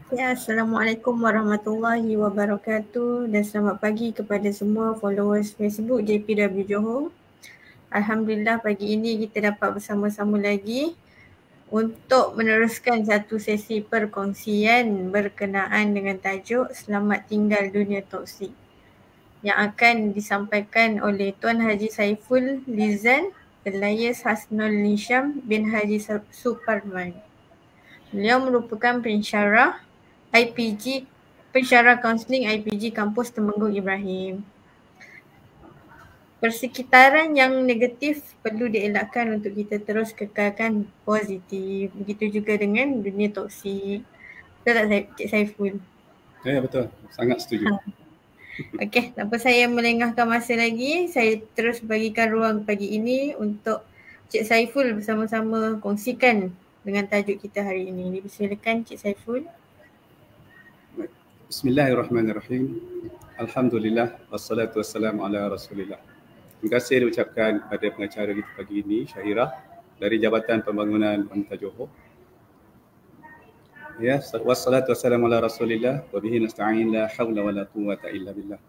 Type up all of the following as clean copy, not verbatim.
Ya, Assalamualaikum warahmatullahi wabarakatuh dan selamat pagi kepada semua followers Facebook JPW Johor. Alhamdulillah pagi ini kita dapat bersama-sama lagi untuk meneruskan satu sesi perkongsian berkenaan dengan tajuk Selamat Tinggal Dunia Toksik yang akan disampaikan oleh Tuan Haji Saiful Lizan Elias Hasnul Nisham bin Haji Suparman. Beliau merupakan pensyarah kaunseling IPG Kampus Temenggung Ibrahim. Persekitaran yang negatif perlu dielakkan untuk kita terus kekalkan positif. Begitu juga dengan dunia toksik. Betul tak Cik Saiful? Ya, betul. Sangat setuju. Okey, tanpa saya melengahkan masa lagi, saya terus bagikan ruang pagi ini untuk Cik Saiful bersama-sama kongsikan dengan tajuk kita hari ini. Dipersilakan Cik Saiful. Bismillahirrahmanirrahim. Alhamdulillah, wassalatu wassalamu ala Rasulillah. Terima kasih diucapkan kepada pengacara kita pagi ini, Syahirah, dari Jabatan Pembangunan Wanita Johor. Ya, wassalatu wassalamu ala Rasulillah, wa bihi nasta'in, la hawla wa la quwwata illa billah.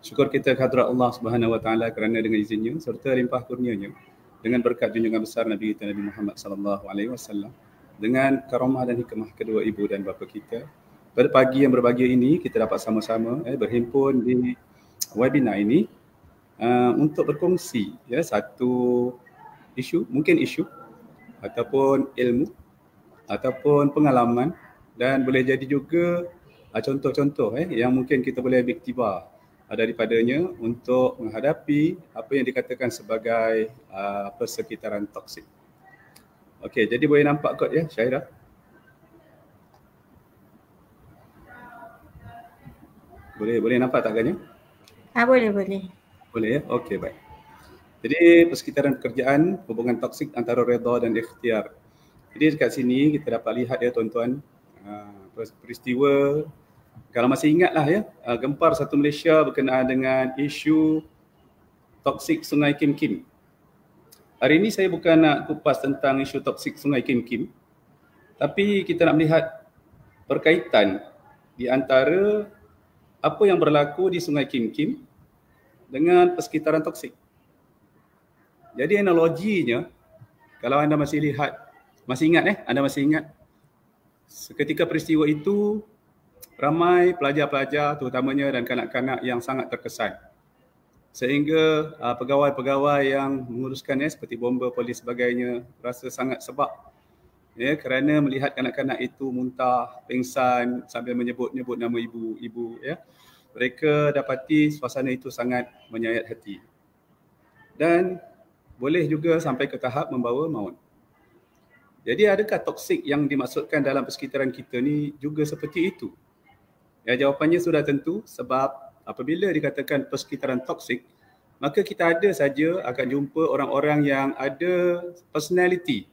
Syukur kita kehadrat Allah Subhanahu wa taala kerana dengan izinnya serta limpah kurnianya dengan berkat junjungan besar Nabi kita Nabi Muhammad sallallahu alaihi wasallam, dengan karamah dan hikmah kedua ibu dan bapa kita, pada pagi yang berbahagia ini kita dapat sama-sama berhimpun di webinar ini untuk berkongsi satu isu, mungkin isu ataupun ilmu ataupun pengalaman, dan boleh jadi juga contoh-contoh yang mungkin kita boleh ambil iktibar daripadanya untuk menghadapi apa yang dikatakan sebagai persekitaran toksik. Okey, jadi boleh nampak kot ya, Syahirah? Boleh nampak tak agaknya? Boleh. Boleh ya? Okey, baik. Jadi persekitaran pekerjaan, hubungan toksik antara redha dan ikhtiar. Jadi dekat sini kita dapat lihat ya tuan-tuan, peristiwa, kalau masih ingatlah ya, gempar satu Malaysia berkenaan dengan isu toksik Sungai Kim Kim. Hari ini saya bukan nak kupas tentang isu toksik Sungai Kim Kim, tapi kita nak melihat berkaitan di antara apa yang berlaku di Sungai Kim Kim dengan persekitaran toksik. Jadi analoginya, kalau anda masih lihat, anda masih ingat seketika peristiwa itu ramai pelajar-pelajar terutamanya dan kanak-kanak yang sangat terkesan. Sehingga pegawai-pegawai yang menguruskan seperti bomba, polis sebagainya rasa sangat sebab kerana melihat kanak-kanak itu muntah, pingsan sambil menyebut-nyebut nama ibu-ibu ya. Mereka dapati suasana itu sangat menyayat hati. Dan boleh juga sampai ke tahap membawa maut. Jadi adakah toksik yang dimaksudkan dalam persekitaran kita ni juga seperti itu? Ya, jawapannya sudah tentu, sebab apabila dikatakan persekitaran toksik, maka kita ada saja akan jumpa orang-orang yang ada personality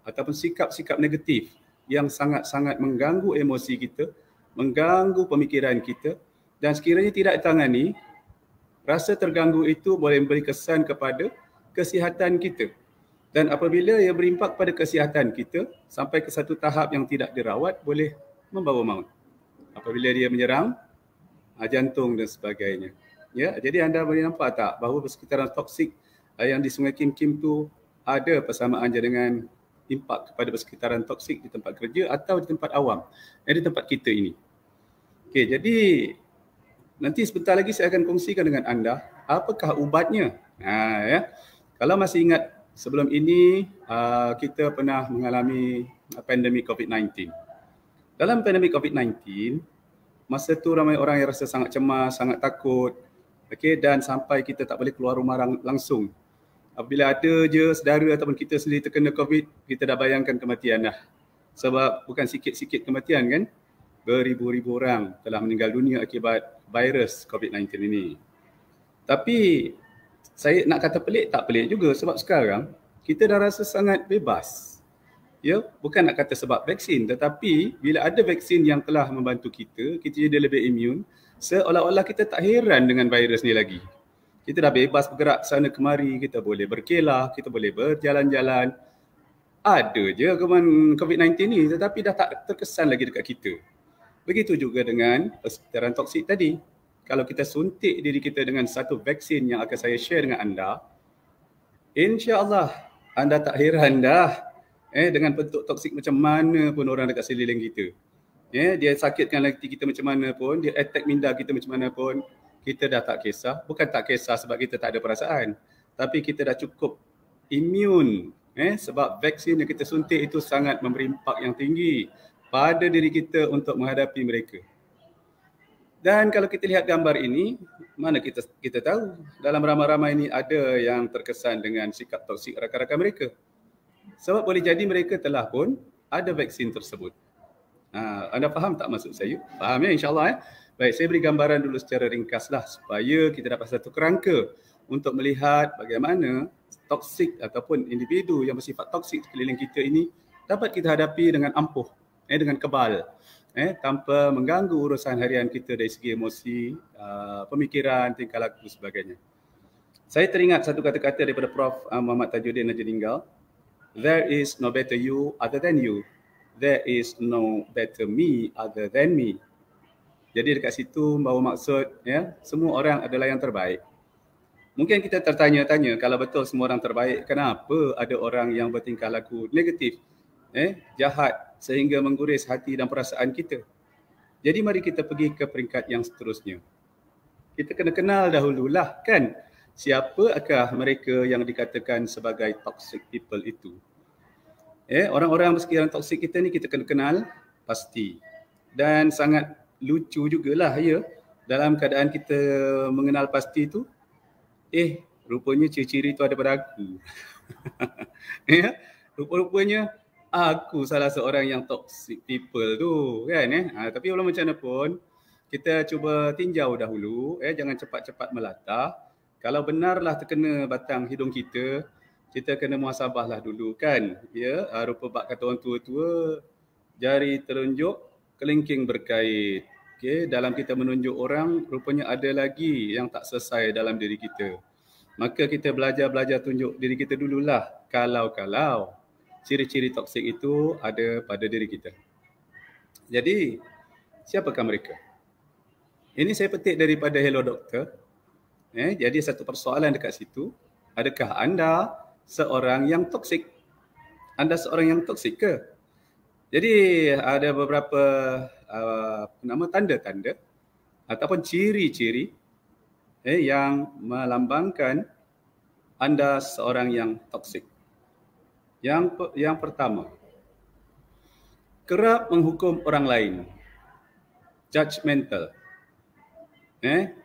ataupun sikap-sikap negatif yang sangat-sangat mengganggu emosi kita, mengganggu pemikiran kita, dan sekiranya tidak ditangani, rasa terganggu itu boleh memberi kesan kepada kesihatan kita. Dan apabila ia berimpak pada kesihatan kita sampai ke satu tahap yang tidak dirawat, boleh membawa maut. Apabila dia menyerang jantung dan sebagainya. Ya, jadi anda boleh nampak tak bahawa persekitaran toksik yang di Sungai Kim Kim tu ada persamaannya dengan impak kepada persekitaran toksik di tempat kerja atau di tempat awam, di tempat kita ini. Okey, jadi nanti sebentar lagi saya akan kongsikan dengan anda apakah ubatnya. Kalau masih ingat, sebelum ini kita pernah mengalami pandemik COVID-19. Dalam pandemik COVID-19, masa tu ramai orang yang rasa sangat cemas, sangat takut, dan sampai kita tak boleh keluar rumah langsung. Apabila ada je saudara ataupun kita sendiri terkena COVID, kita dah bayangkan kematian dah. Sebab bukan sikit-sikit kematian kan, beribu-ribu orang telah meninggal dunia akibat virus COVID-19 ini. Tapi saya nak kata pelik, tak pelik juga, sebab sekarang kita dah rasa sangat bebas. Ya, bukan nak kata sebab vaksin, tetapi bila ada vaksin yang telah membantu kita jadi lebih imun, seolah-olah kita tak heran dengan virus ni lagi. Kita dah bebas bergerak sana kemari, kita boleh berkelah, kita boleh berjalan-jalan. Ada je COVID-19 ni, tetapi dah tak terkesan lagi dekat kita. Begitu juga dengan persekitaran toksik tadi. Kalau kita suntik diri kita dengan satu vaksin yang akan saya share dengan anda, insya-Allah anda tak heran dah dengan bentuk toksik macam mana pun orang dekat sekeliling kita. Dia sakitkan hati kita macam mana pun, dia attack minda kita macam mana pun, kita dah tak kisah. Bukan tak kisah sebab kita tak ada perasaan, tapi kita dah cukup imun sebab vaksin yang kita suntik itu sangat memberi impak yang tinggi pada diri kita untuk menghadapi mereka. Dan kalau kita lihat gambar ini, mana kita tahu dalam ramai-ramai ini ada yang terkesan dengan sikap toksik rakan-rakan mereka. Sebab boleh jadi mereka telah pun ada vaksin tersebut. Anda faham tak maksud saya? Faham ya, insyaAllah. Baik, saya beri gambaran dulu secara ringkaslah supaya kita dapat satu kerangka untuk melihat bagaimana toksik ataupun individu yang bersifat toksik sekeliling kita ini dapat kita hadapi dengan ampuh, dengan kebal, tanpa mengganggu urusan harian kita dari segi emosi, pemikiran, tingkah laku sebagainya. Saya teringat satu kata-kata daripada Prof. Muhammad Tajuddin Najerninggal. There is no better you other than you. There is no better me other than me. Jadi dekat situ bawa maksud semua orang adalah yang terbaik. Mungkin kita tertanya-tanya, kalau betul semua orang terbaik, kenapa ada orang yang bertingkah laku negatif, jahat sehingga mengguris hati dan perasaan kita? Jadi mari kita pergi ke peringkat yang seterusnya. Kita kena kenal dahululah kan siapakah mereka yang dikatakan sebagai toxic people itu. Orang-orang bersekitaran toksik kita ni kita kena kenal pasti. Dan sangat lucu jugalah dalam keadaan kita mengenal pasti tu, rupanya ciri-ciri tu ada pada aku. Rupa-rupanya aku salah seorang yang toxic people tu kan. Tapi walau macam mana pun kita cuba tinjau dahulu, jangan cepat-cepat melata. Kalau benarlah terkena batang hidung kita kena muhasabahlah dulu kan. Rupa bak kata orang tua-tua, jari telunjuk, kelingking berkait. Dalam kita menunjuk orang, rupanya ada lagi yang tak selesai dalam diri kita. Maka kita belajar tunjuk diri kita dululah. Kalau ciri-ciri toksik itu ada pada diri kita. Jadi, siapakah mereka? Ini saya petik daripada Hello Doctor. Jadi satu persoalan dekat situ, adakah anda seorang yang toksik? Anda seorang yang toksik ke? Jadi ada beberapa tanda-tanda ataupun ciri-ciri yang melambangkan anda seorang yang toksik. Yang pertama, kerap menghukum orang lain. Judgmental.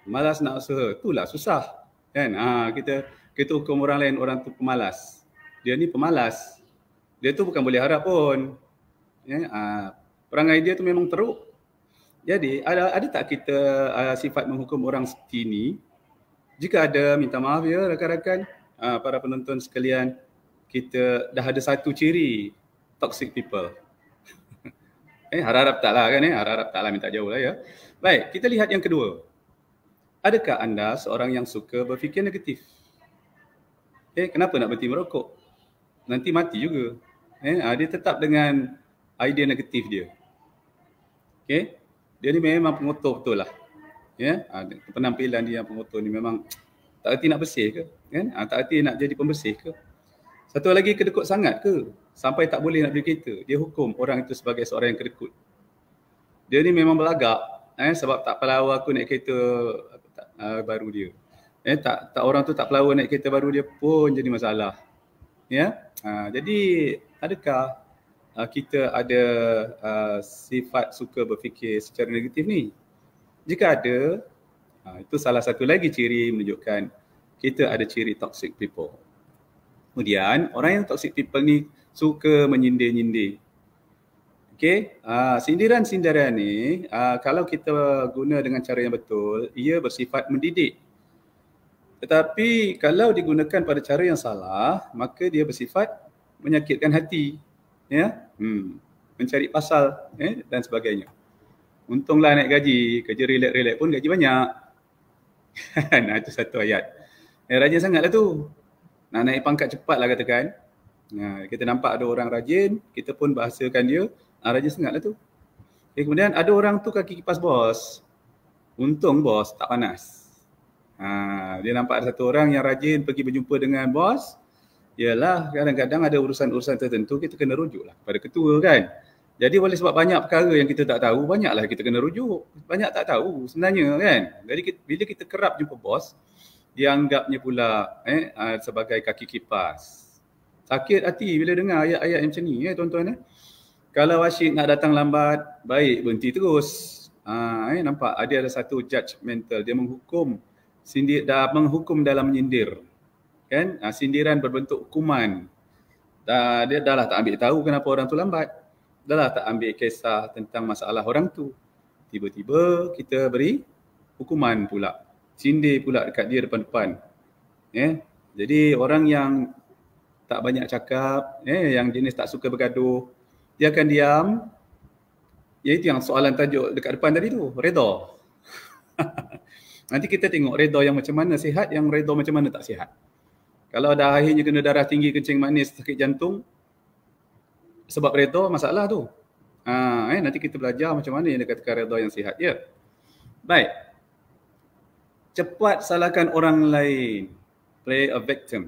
Malas nak usaha. Itulah susah. Kan? Kita hukum orang lain, orang tu pemalas. Dia ni pemalas. Dia tu bukan boleh harap pun. Perangai dia tu memang teruk. Jadi ada tak kita sifat menghukum orang seperti ini? Jika ada, minta maaf ya rakan-rakan, para penonton sekalian, kita dah ada satu ciri toxic people. Harap-harap taklah kan, harap-harap taklah, minta jauh lah ya. Baik, kita lihat yang kedua. Adakah anda seorang yang suka berfikir negatif? Kenapa nak berhenti merokok? Nanti mati juga. Dia tetap dengan idea negatif dia. Dia ni memang pengotor betul lah. Penampilan dia yang pengotor ni memang tak erti nak bersih ke? Tak erti nak jadi pembersih ke? Satu lagi, kedekut sangat ke? Sampai tak boleh nak beli kereta. Dia hukum orang itu sebagai seorang yang kedekut. Dia ni memang belagak. Sebab tak pelawa aku naik kereta baru dia. Tak orang tu tak pelawa naik kereta baru dia pun jadi masalah. Jadi adakah kita ada sifat suka berfikir secara negatif ni? Jika ada, itu salah satu lagi ciri menunjukkan kita ada ciri toxic people. Kemudian orang yang toxic people ni suka menyindir-nyindir. Sindiran-sindiran ni kalau kita guna dengan cara yang betul, ia bersifat mendidik. Tetapi kalau digunakan pada cara yang salah, maka dia bersifat menyakitkan hati, mencari pasal dan sebagainya. Untunglah naik gaji, kerja relax-relax pun gaji banyak. Itu satu ayat. Rajin sangatlah tu. Nak naik pangkat cepatlah katakan. Kita nampak ada orang rajin, kita pun bahasakan dia, rajin sangatlah tu. Kemudian ada orang tu kaki kipas bos. Untung bos tak panas. Dia nampak ada satu orang yang rajin pergi berjumpa dengan bos. Yalah, kadang-kadang ada urusan-urusan tertentu kita kena rujuklah kepada ketua kan. Jadi oleh sebab banyak perkara yang kita tak tahu, banyaklah kita kena rujuk. Banyak tak tahu sebenarnya kan. Jadi bila kita kerap jumpa bos, dianggapnya pula sebagai kaki kipas. Sakit hati bila dengar ayat-ayat macam ni tuan-tuan. Kalau asyik nak datang lambat, baik berhenti terus. Nampak ada satu judgemental, dia menghukum dalam menyindir. Kan? Sindiran berbentuk hukuman. Dia dah lah tak ambil tahu kenapa orang tu lambat. Dah lah tak ambil kisah tentang masalah orang tu. Tiba-tiba kita beri hukuman pula. Sindir pula dekat dia depan-depan. Jadi orang yang tak banyak cakap, yang jenis tak suka bergaduh, dia akan diam. Iaitu yang soalan tajuk dekat depan tadi tu, redha. Nanti kita tengok redha yang macam mana sihat, yang redha macam mana tak sihat. Kalau dah akhirnya kena darah tinggi, kencing manis, sakit jantung, sebab redha masalah tu. Nanti kita belajar macam mana yang dikatakan redha yang sihat. Ya. Baik. Cepat salahkan orang lain. Play a victim.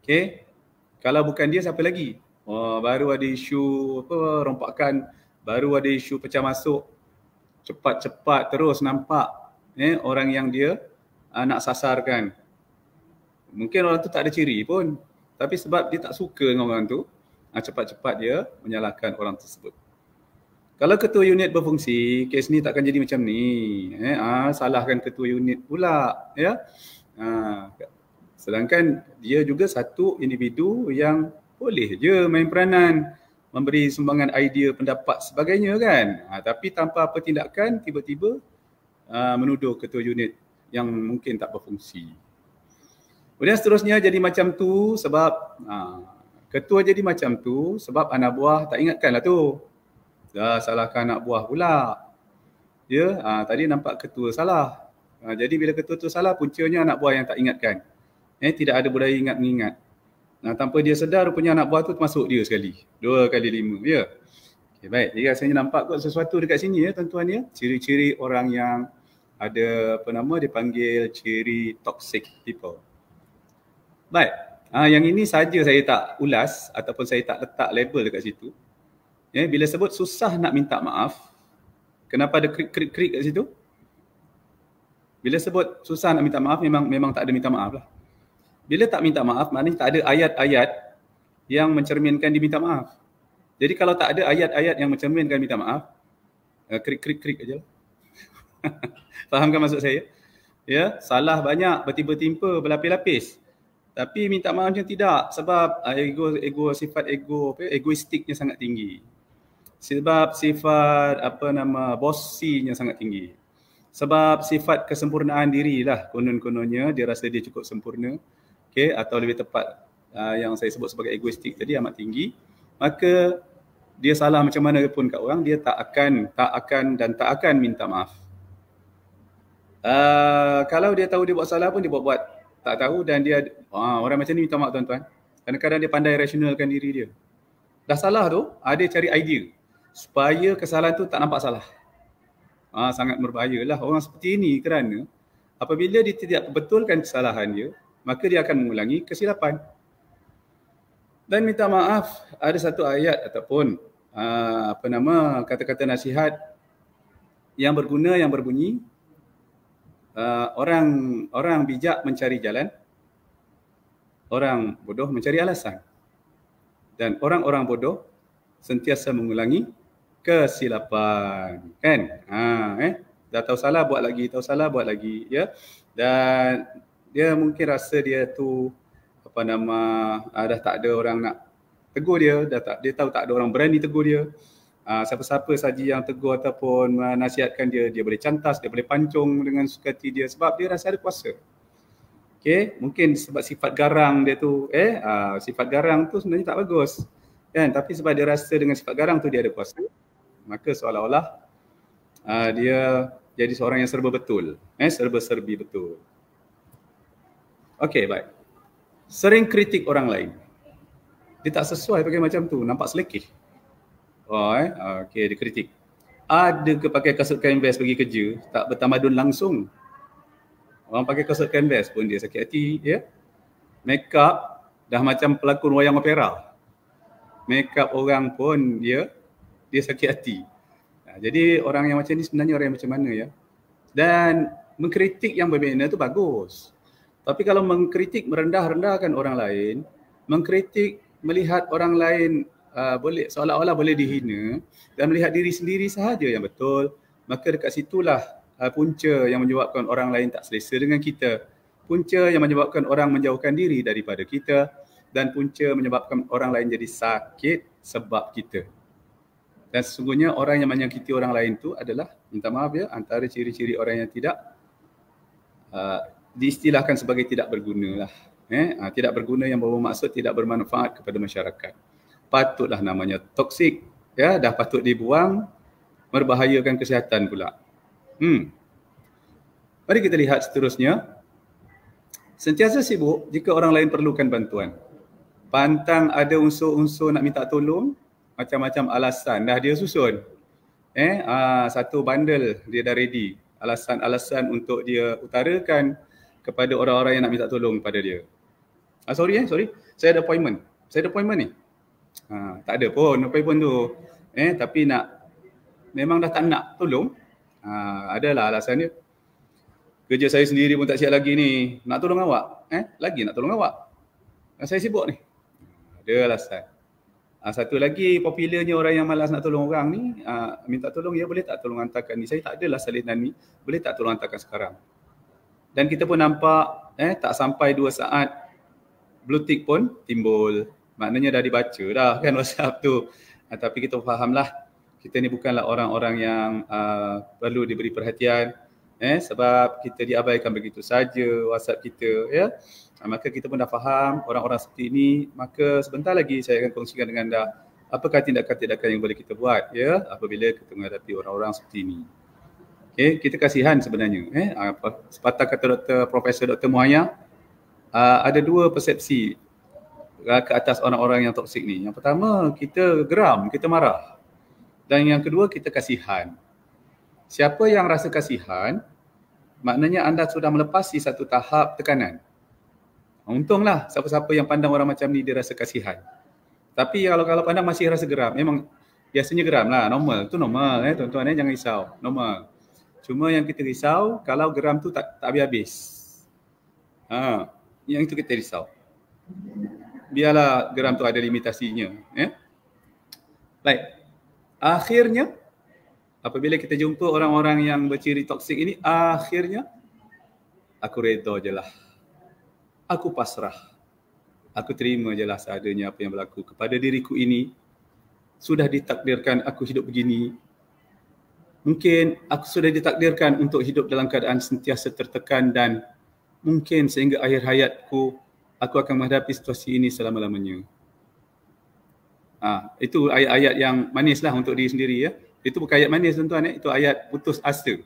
Okay. Kalau bukan dia, siapa lagi? Baru ada isu rompakan, baru ada isu pecah masuk. Cepat-cepat terus nampak orang yang dia nak sasarkan. Mungkin orang tu tak ada ciri pun, tapi sebab dia tak suka dengan orang tu, cepat-cepat dia menyalahkan orang tersebut. Kalau ketua unit berfungsi, kes ni takkan jadi macam ni. Salahkan ketua unit pula. Ya. Sedangkan dia juga satu individu yang boleh je main peranan, memberi sumbangan idea, pendapat sebagainya kan. Tapi tanpa apa tindakan, tiba-tiba menuduh ketua unit yang mungkin tak berfungsi. Kemudian seterusnya jadi macam tu sebab ketua jadi macam tu sebab anak buah tak ingatkanlah tu. Dah salahkan anak buah pula. Ya, tadi nampak ketua salah. Jadi bila ketua tu salah, puncanya anak buah yang tak ingatkan. Tidak ada budaya ingat mengingat. Tanpa dia sedar, rupanya anak buah tu termasuk dia sekali. 2 kali 5. Ya. Okay, baik. Jadi rasanya nampak kot sesuatu dekat sini ya tuan-tuan ya. Ciri-ciri orang yang ada dipanggil ciri toxic people. Baik. Yang ini saja saya tak ulas ataupun saya tak letak label dekat situ. Bila sebut susah nak minta maaf, kenapa ada krik-krik kat situ? Bila sebut susah nak minta maaf, memang tak ada minta maaf lah. Bila tak minta maaf, maknanya tak ada ayat-ayat yang mencerminkan diminta maaf. Jadi kalau tak ada ayat-ayat yang mencerminkan minta maaf, krik-krik aja lah. Fahamkan maksud saya? Ya, salah banyak, bertimpa-timpa, berlapis-lapis. Tapi minta maafnya tidak, sebab sifat egoistiknya sangat tinggi. Sebab sifat bossinya sangat tinggi. Sebab sifat kesempurnaan diri lah, konon-kononnya dia rasa dia cukup sempurna. Okay, atau lebih tepat yang saya sebut sebagai egoistik tadi amat tinggi. Maka dia salah macam mana pun kat orang, dia tak akan minta maaf. Kalau dia tahu dia buat salah pun dia buat tak tahu, dan dia orang macam ni minta maaf tuan-tuan. Kadang-kadang dia pandai rasionalkan diri dia. Dah salah tu, dia cari idea supaya kesalahan tu tak nampak salah. Sangat berbahayalah orang seperti ini, kerana apabila dia tidak betulkan kesalahan dia, maka dia akan mengulangi kesilapan. Dan minta maaf, ada satu ayat ataupun kata-kata nasihat yang berguna, yang berbunyi, orang bijak mencari jalan, orang bodoh mencari alasan. Dan orang-orang bodoh sentiasa mengulangi kesilapan. Kan? Dah tahu salah buat lagi, tahu salah buat lagi, ya. Dan dia mungkin rasa dia tu dah tak ada orang nak tegur dia, dia tahu tak ada orang berani tegur dia. Siapa-siapa saja yang tegur ataupun nasihatkan dia, dia boleh cantas, dia boleh pancung dengan suka hati dia sebab dia rasa ada kuasa. Okay, mungkin sebab sifat garang dia tu, sifat garang tu sebenarnya tak bagus. Kan? Tapi sebab dia rasa dengan sifat garang tu dia ada kuasa, maka seolah-olah dia jadi seorang yang serba betul, serba-serbi betul. Okay, baik. Sering kritik orang lain. Dia tak sesuai pakai macam tu, nampak selekeh. Okay, dia kritik. Ada ke pakai kasut canvas pergi kerja, tak bertamadun langsung. Orang pakai kasut canvas pun dia sakit hati, ya. Make up dah macam pelakon wayang opera. Make up orang pun dia sakit hati. Jadi orang yang macam ni sebenarnya orang yang macam mana, ya. Dan mengkritik yang berbeza tu bagus. Tapi kalau mengkritik merendah-rendahkan orang lain, mengkritik melihat orang lain boleh seolah-olah boleh dihina dan melihat diri sendiri sahaja yang betul, maka dekat situlah punca yang menyebabkan orang lain tak selesa dengan kita, punca yang menyebabkan orang menjauhkan diri daripada kita, dan punca menyebabkan orang lain jadi sakit sebab kita. Dan sesungguhnya orang yang menyakiti orang lain tu adalah, minta maaf ya, antara ciri-ciri orang yang tidak diistilahkan sebagai tidak berguna lah. Tidak berguna yang bermaksud tidak bermanfaat kepada masyarakat. Patutlah namanya toksik, ya, dah patut dibuang, membahayakan kesihatan pula. Mari kita lihat seterusnya. Sentiasa sibuk jika orang lain perlukan bantuan. Pantang ada unsur-unsur nak minta tolong, macam-macam alasan dah dia susun. Satu bundle dia dah ready, alasan-alasan untuk dia utarakan kepada orang-orang yang nak minta tolong pada dia. Sorry, saya ada appointment ni. Tak ada pun appointment tu. Tapi memang dah tak nak tolong. Adalah alasan dia. Kerja saya sendiri pun tak siap lagi ni. Nak tolong awak? Lagi nak tolong awak? Saya sibuk ni. Ada alasan. Satu lagi popularnya orang yang malas nak tolong orang ni, minta tolong, ya boleh tak tolong hantarkan ni? Saya tak adalah salinan ni. Boleh tak tolong hantarkan sekarang? Dan kita pun nampak tak sampai 2 saat blue tick pun timbul. Maknanya dah dibaca dah kan WhatsApp tu. Tapi kita fahamlah, kita ni bukanlah orang-orang yang perlu diberi perhatian. Sebab kita diabaikan begitu saja WhatsApp kita, ya. Maka kita pun dah faham orang-orang seperti ini. Maka sebentar lagi saya akan kongsikan dengan anda apakah tindakan-tindakan yang boleh kita buat, ya, apabila kita menghadapi orang-orang seperti ini. Kita kasihan sebenarnya. Sepatah kata Profesor Dr. Muhaya, ada 2 persepsi ke atas orang-orang yang toksik ni. Yang pertama, kita geram, kita marah. Dan yang kedua, kita kasihan. Siapa yang rasa kasihan, maknanya anda sudah melepasi satu tahap tekanan. Untunglah siapa-siapa yang pandang orang macam ni dia rasa kasihan. Tapi kalau pandang masih rasa geram, memang biasanya geram lah, normal. Itu normal, tuan-tuan, jangan risau, normal. Cuma yang kita risau kalau geram tu tak habis-habis. Yang itu kita risau. Biarlah geram tu ada limitasinya. Baik. Akhirnya, apabila kita jumpa orang-orang yang berciri toksik ini, akhirnya aku redha je lah. Aku pasrah. Aku terima je lah seadanya apa yang berlaku kepada diriku ini. Sudah ditakdirkan aku hidup begini. Mungkin aku sudah ditakdirkan untuk hidup dalam keadaan sentiasa tertekan dan mungkin sehingga akhir hayatku aku akan menghadapi situasi ini selama-lamanya. Itu ayat-ayat yang manis lah untuk diri sendiri, ya. Itu bukan ayat manis, tuan-tuan, itu ayat putus asa.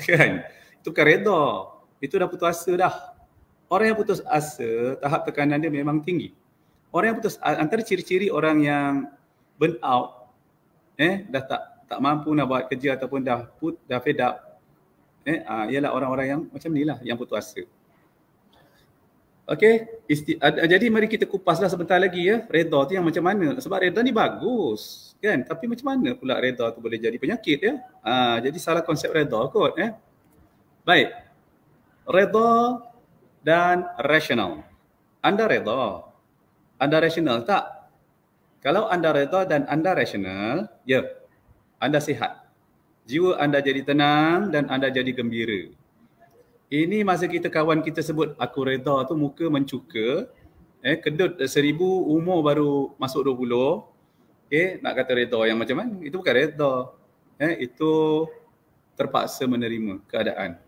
Kan? Itu kan redha. Itu dah putus asa dah. Orang yang putus asa, tahap tekanan dia memang tinggi. Orang yang putus asa, antara ciri-ciri orang yang burn out, dah tak mampu nak buat kerja ataupun dah fed up, ialah orang-orang yang macam ni lah, yang putus asa. Jadi mari kita kupaslah sebentar lagi, ya, redha tu yang macam mana. Sebab redha ni bagus, kan? Tapi macam mana pula redha tu boleh jadi penyakit, ya? Jadi salah konsep redha kot, Baik. Redha dan rasional. Anda redha, anda rasional tak? Kalau anda redha dan anda rasional, ya, anda sihat. Jiwa anda jadi tenang dan anda jadi gembira. Ini masa kawan kita sebut aku redha tu muka mencuka, kedut 1000, umur baru masuk 20. Nak kata redha yang macam mana? Itu bukan redha. Itu terpaksa menerima keadaan.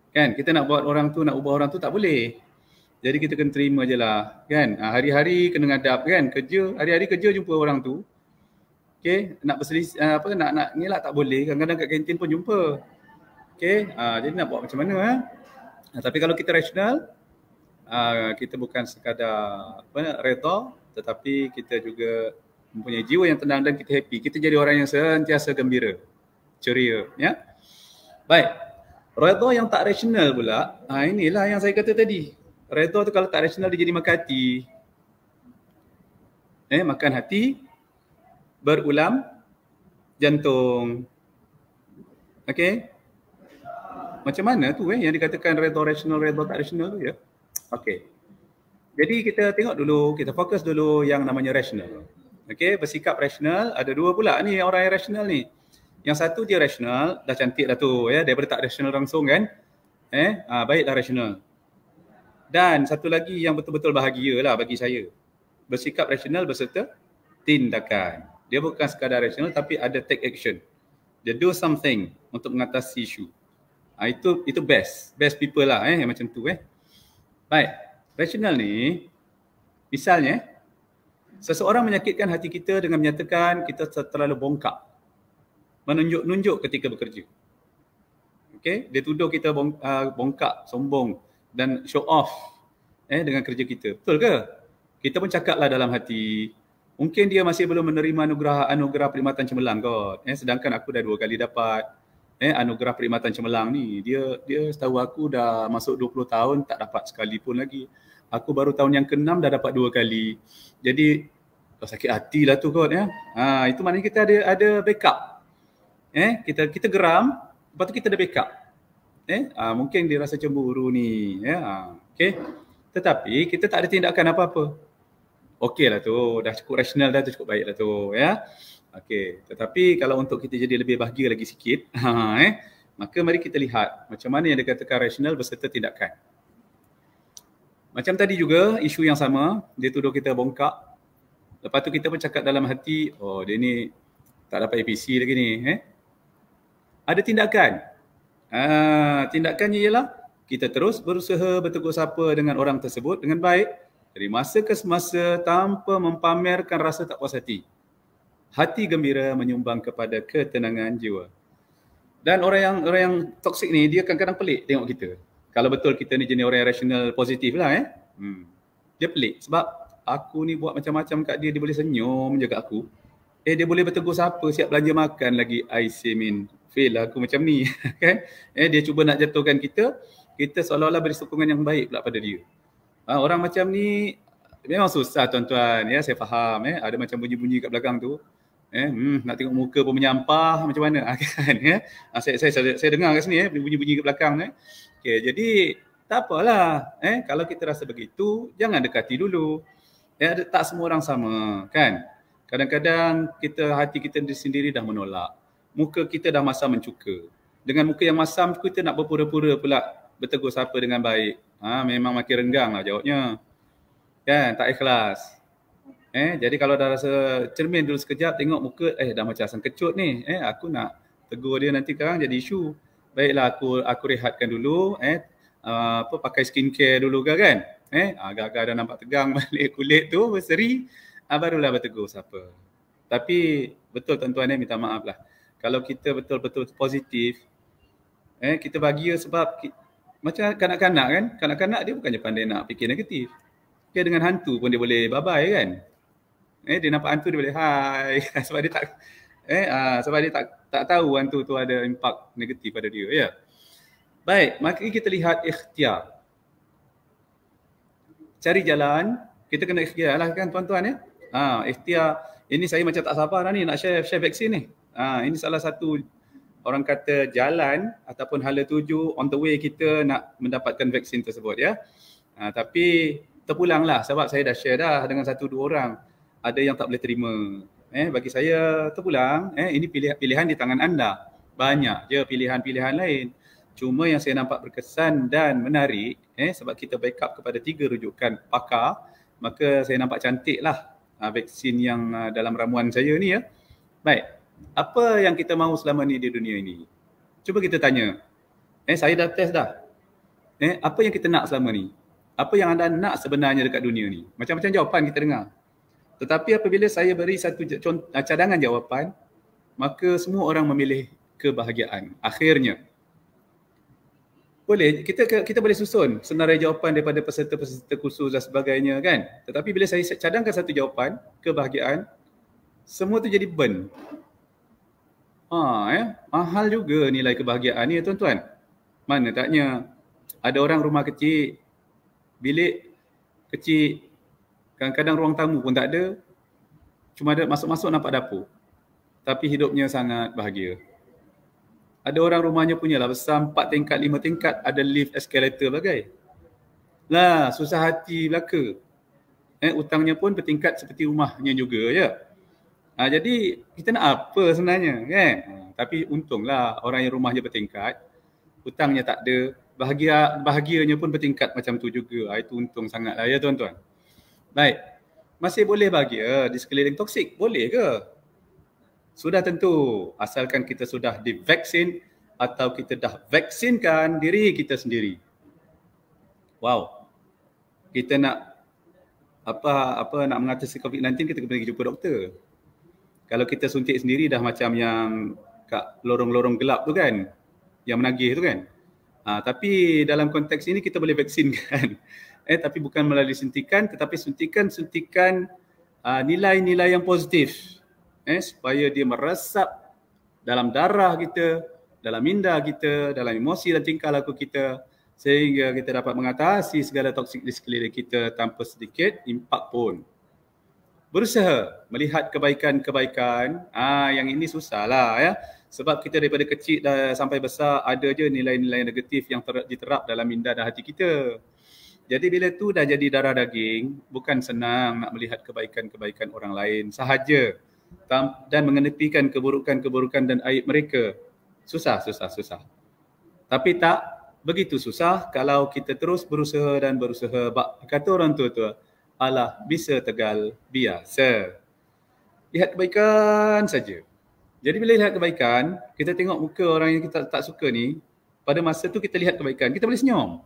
Kan, kita nak buat orang tu, nak ubah orang tu tak boleh. Jadi kita kena terima je lah, kan. Hari-hari kena ngadap, kan, kerja, hari-hari kerja jumpa orang tu. Nak berselisih, nak ngelak tak boleh, kadang-kadang kat kantin pun jumpa. Jadi nak buat macam mana? Tapi kalau kita rasional, kita bukan sekadar redha, tetapi kita juga mempunyai jiwa yang tenang dan kita happy, kita jadi orang yang sentiasa gembira, ceria, ya. Baik. Redha yang tak rasional pula, inilah yang saya kata tadi. Redha tu kalau tak rasional dia jadi makan hati. Makan hati, berulam jantung. Okey. Macam mana tu yang dikatakan redha rasional, redha tak rasional tu ya? Okey. Jadi kita tengok dulu, kita fokus dulu yang namanya rasional. Okey, bersikap rasional, ada dua pula ni orang yang rasional ni. Yang satu dia rasional, dah cantik dah tu ya, daripada tak rasional langsung kan. Baiklah rasional. Dan satu lagi yang betul-betul bahagia lah bagi saya. Bersikap rasional berserta tindakan. Dia bukan sekadar rasional tapi ada take action. Dia do something untuk mengatasi isu. Itu best people lah yang macam tu Baik, rasional ni misalnya seseorang menyakitkan hati kita dengan menyatakan kita terlalu bongkak. Menunjuk-nunjuk ketika bekerja. Okey, dia tuduh kita bongkak, sombong dan show off dengan kerja kita. Betul ke? Kita pun cakaplah dalam hati, mungkin dia masih belum menerima anugerah perkhidmatan cemerlang kot. Sedangkan aku dah 2 kali dapat anugerah perkhidmatan cemerlang ni. Dia setahu aku dah masuk 20 tahun tak dapat sekali pun lagi. Aku baru tahun yang ke-6 dah dapat 2 kali. Jadi sakit hati lah tu kot itu maknanya kita ada backup. Kita geram, lepas tu kita ada backup. Mungkin dia rasa cemburu ni okey. Tetapi kita tak ada tindakan apa-apa. Okey lah tu, dah cukup rasional dah tu, cukup baik lah tu Okey, tetapi kalau untuk kita jadi lebih bahagia lagi sikit maka mari kita lihat macam mana yang dikatakan rasional berserta tindakan. Macam tadi juga isu yang sama, dia tuduh kita bongkak. Lepas tu kita pun cakap dalam hati, oh dia ni tak dapat APC lagi ni Ada tindakan. Tindakannya ialah kita terus berusaha bertegur sapa dengan orang tersebut dengan baik dari masa ke semasa tanpa mempamerkan rasa tak puas hati. Hati gembira menyumbang kepada ketenangan jiwa. Dan orang yang toksik ni dia kadang-kadang pelik tengok kita. Kalau betul kita ni jenis orang yang rasional positif lah Dia pelik sebab aku ni buat macam-macam kat dia boleh senyum je kat aku. Dia boleh bertegur sapa, siap belanja makan lagi. I say min, fail lah aku macam ni kan. Dia cuba nak jatuhkan kita seolah-olah beri sokongan yang baik pula pada dia. Orang macam ni memang susah tuan-tuan saya faham ada macam bunyi-bunyi kat belakang tu. Nak tengok muka pun menyampah macam mana kan saya dengar kat sini bunyi-bunyi kat belakang okey, jadi tak apalah kalau kita rasa begitu jangan dekati dulu. Tak semua orang sama kan. Kadang-kadang hati kita sendiri dah menolak. Muka kita dah masam mencuka. Dengan muka yang masam kita nak berpura-pura pula bertegur sapa dengan baik. Memang makin renggang lah jawabnya. Kan, tak ikhlas. Jadi kalau dah rasa cermin dulu sekejap, tengok muka, dah macam asam kecut ni. Aku nak tegur dia nanti sekarang jadi isu. Baiklah aku rehatkan dulu. Pakai skincare dulu kan. Agak-agak dah nampak tegang balik kulit tu, berseri. Barulah bertegur sapa. Tapi betul tuan-tuan minta maaf lah. Kalau kita betul-betul positif, kita bahagia sebab macam kanak-kanak kan. Kanak-kanak dia bukannya pandai nak fikir negatif. Dia dengan hantu pun dia boleh bye-bye kan. Dia nampak hantu dia boleh hai sebab dia tak tahu hantu tu ada impak negatif pada dia Baik, mari kita lihat ikhtiar. Cari jalan, kita kena ikhtiar lah kan tuan-tuan ikhtiar. Ini saya macam tak sabar dah ni nak share vaksin ni. Ini salah satu orang kata jalan ataupun hala tuju on the way kita nak mendapatkan vaksin tersebut tapi terpulanglah sebab saya dah share dah dengan 1-2 orang. Ada yang tak boleh terima. Bagi saya terpulang, ini pilihan di tangan anda. Banyak je pilihan-pilihan lain. Cuma yang saya nampak berkesan dan menarik sebab kita backup kepada 3 rujukan pakar, maka saya nampak cantiklah vaksin yang dalam ramuan saya ni Baik. Apa yang kita mahu selama ni di dunia ini? Cuba kita tanya. Saya dah test dah. Apa yang kita nak selama ni? Apa yang anda nak sebenarnya dekat dunia ni? Macam-macam jawapan kita dengar. Tetapi apabila saya beri satu cadangan jawapan, maka semua orang memilih kebahagiaan. Akhirnya. Boleh, kita boleh susun senarai jawapan daripada peserta-peserta kursus dan sebagainya kan. Tetapi bila saya cadangkan satu jawapan, kebahagiaan, semua tu jadi burn. Mahal juga nilai kebahagiaan ni tuan-tuan. Mana taknya ada orang rumah kecil, bilik kecil, kadang-kadang ruang tamu pun tak ada, cuma ada masuk-masuk nampak dapur. Tapi hidupnya sangat bahagia. Ada orang rumahnya punyalah besar 4 tingkat, 5 tingkat, ada lift, escalator bagai. Lah, susah hati belaka. Utangnya pun bertingkat seperti rumahnya juga ya. Jadi kita nak apa sebenarnya kan? Tapi untunglah orang yang rumahnya bertingkat, hutangnya tak ada, bahagianya pun bertingkat macam tu juga. Itu untung sangatlah ya tuan-tuan. Baik. Masih boleh bahagia di sekeliling toksik? Boleh ke? Sudah tentu, asalkan kita sudah divaksin atau kita dah vaksinkan diri kita sendiri. Wow. Kita nak nak mengatasi COVID-19, kita pergi jumpa doktor. Kalau kita suntik sendiri dah macam yang kat lorong-lorong gelap tu kan, yang menagih tu kan. Tapi dalam konteks ini kita boleh vaksinkan. Tapi bukan melalui suntikan, tetapi suntikan nilai-nilai yang positif. Supaya dia meresap dalam darah kita, dalam minda kita, dalam emosi dan tingkah laku kita, sehingga kita dapat mengatasi segala toksik di sekeliling kita tanpa sedikit impak pun. Berusaha melihat kebaikan-kebaikan. Yang ini susahlah ya. Sebab kita daripada kecil sampai besar ada je nilai-nilai negatif yang diterap dalam minda dan hati kita. Jadi bila tu dah jadi darah daging, bukan senang nak melihat kebaikan-kebaikan orang lain sahaja dan mengenepikan keburukan-keburukan dan aib mereka. Susah. Tapi tak begitu susah kalau kita terus berusaha dan berusaha. Kata orang tua, alah bisa tegal biasa. Lihat kebaikan saja. Jadi bila lihat kebaikan, kita tengok muka orang yang kita tak suka ni, pada masa tu kita lihat kebaikan, kita boleh senyum.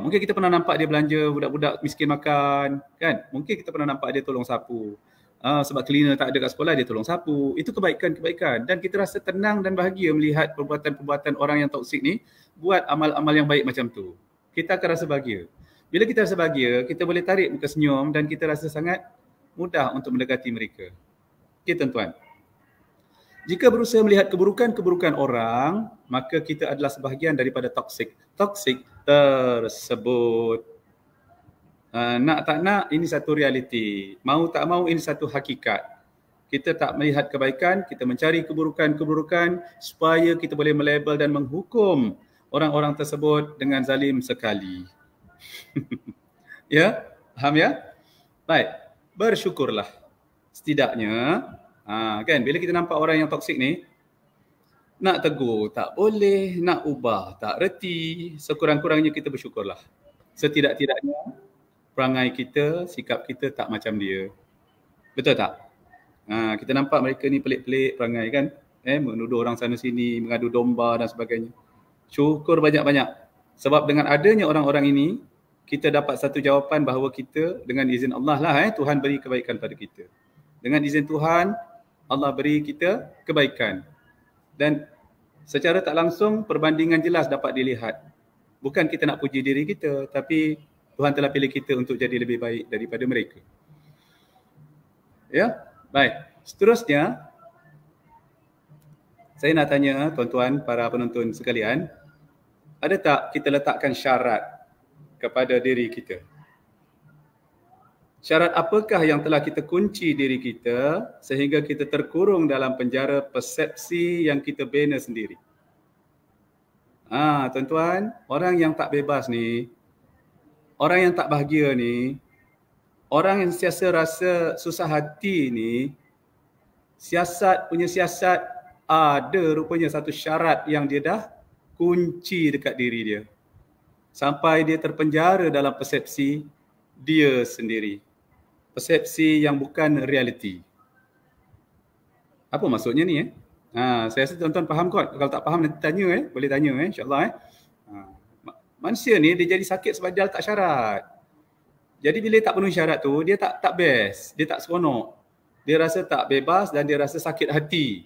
Mungkin kita pernah nampak dia belanja budak-budak miskin makan, kan? Mungkin kita pernah nampak dia tolong sapu. Sebab cleaner tak ada kat sekolah, dia tolong sapu. Itu kebaikan-kebaikan. Dan kita rasa tenang dan bahagia melihat perbuatan-perbuatan orang yang toksik ni buat amal-amal yang baik macam tu. Kita akan rasa bahagia. Bila kita rasa bahagia, kita boleh tarik muka senyum dan kita rasa sangat mudah untuk mendekati mereka. Okey tuan-tuan. Jika berusaha melihat keburukan-keburukan orang, maka kita adalah sebahagian daripada toksik tersebut. Nak tak nak, ini satu realiti. Mau tak mau, ini satu hakikat. Kita tak melihat kebaikan, kita mencari keburukan-keburukan supaya kita boleh melabel dan menghukum orang-orang tersebut dengan zalim sekali. Ya, faham ya? Baik, bersyukurlah. Setidaknya, kan bila kita nampak orang yang toksik ni, nak tegur tak boleh, nak ubah tak reti, sekurang-kurangnya kita bersyukurlah. Setidak-tidaknya perangai kita, sikap kita tak macam dia. Betul tak? Kita nampak mereka ni pelik-pelik perangai kan, menuduh orang sana sini, mengadu domba dan sebagainya. Syukur banyak-banyak. Sebab dengan adanya orang-orang ini, kita dapat satu jawapan bahawa kita dengan izin Allah lah, Tuhan beri kebaikan pada kita. Dengan izin Tuhan, Allah beri kita kebaikan. Dan secara tak langsung, perbandingan jelas dapat dilihat. Bukan kita nak puji diri kita, tapi Tuhan telah pilih kita untuk jadi lebih baik daripada mereka. Ya, baik. Seterusnya, saya nak tanya tuan-tuan, para penonton sekalian, ada tak kita letakkan syarat kepada diri kita? Syarat apakah yang telah kita kunci diri kita sehingga kita terkurung dalam penjara persepsi yang kita bina sendiri? Tuan-tuan, orang yang tak bebas ni, orang yang tak bahagia ni, orang yang sentiasa rasa susah hati ni, siasat ada rupanya satu syarat yang dia dah kunci dekat diri dia. Sampai dia terpenjara dalam persepsi dia sendiri. Persepsi yang bukan realiti. Apa maksudnya ni? Saya rasa tuan-tuan faham kot. Kalau tak faham nanti tanya, boleh tanya insya-Allah. Manusia ni dia jadi sakit sebab dia letak syarat. Jadi bila tak penuhi syarat tu, dia tak best, dia tak seronok. Dia rasa tak bebas dan dia rasa sakit hati.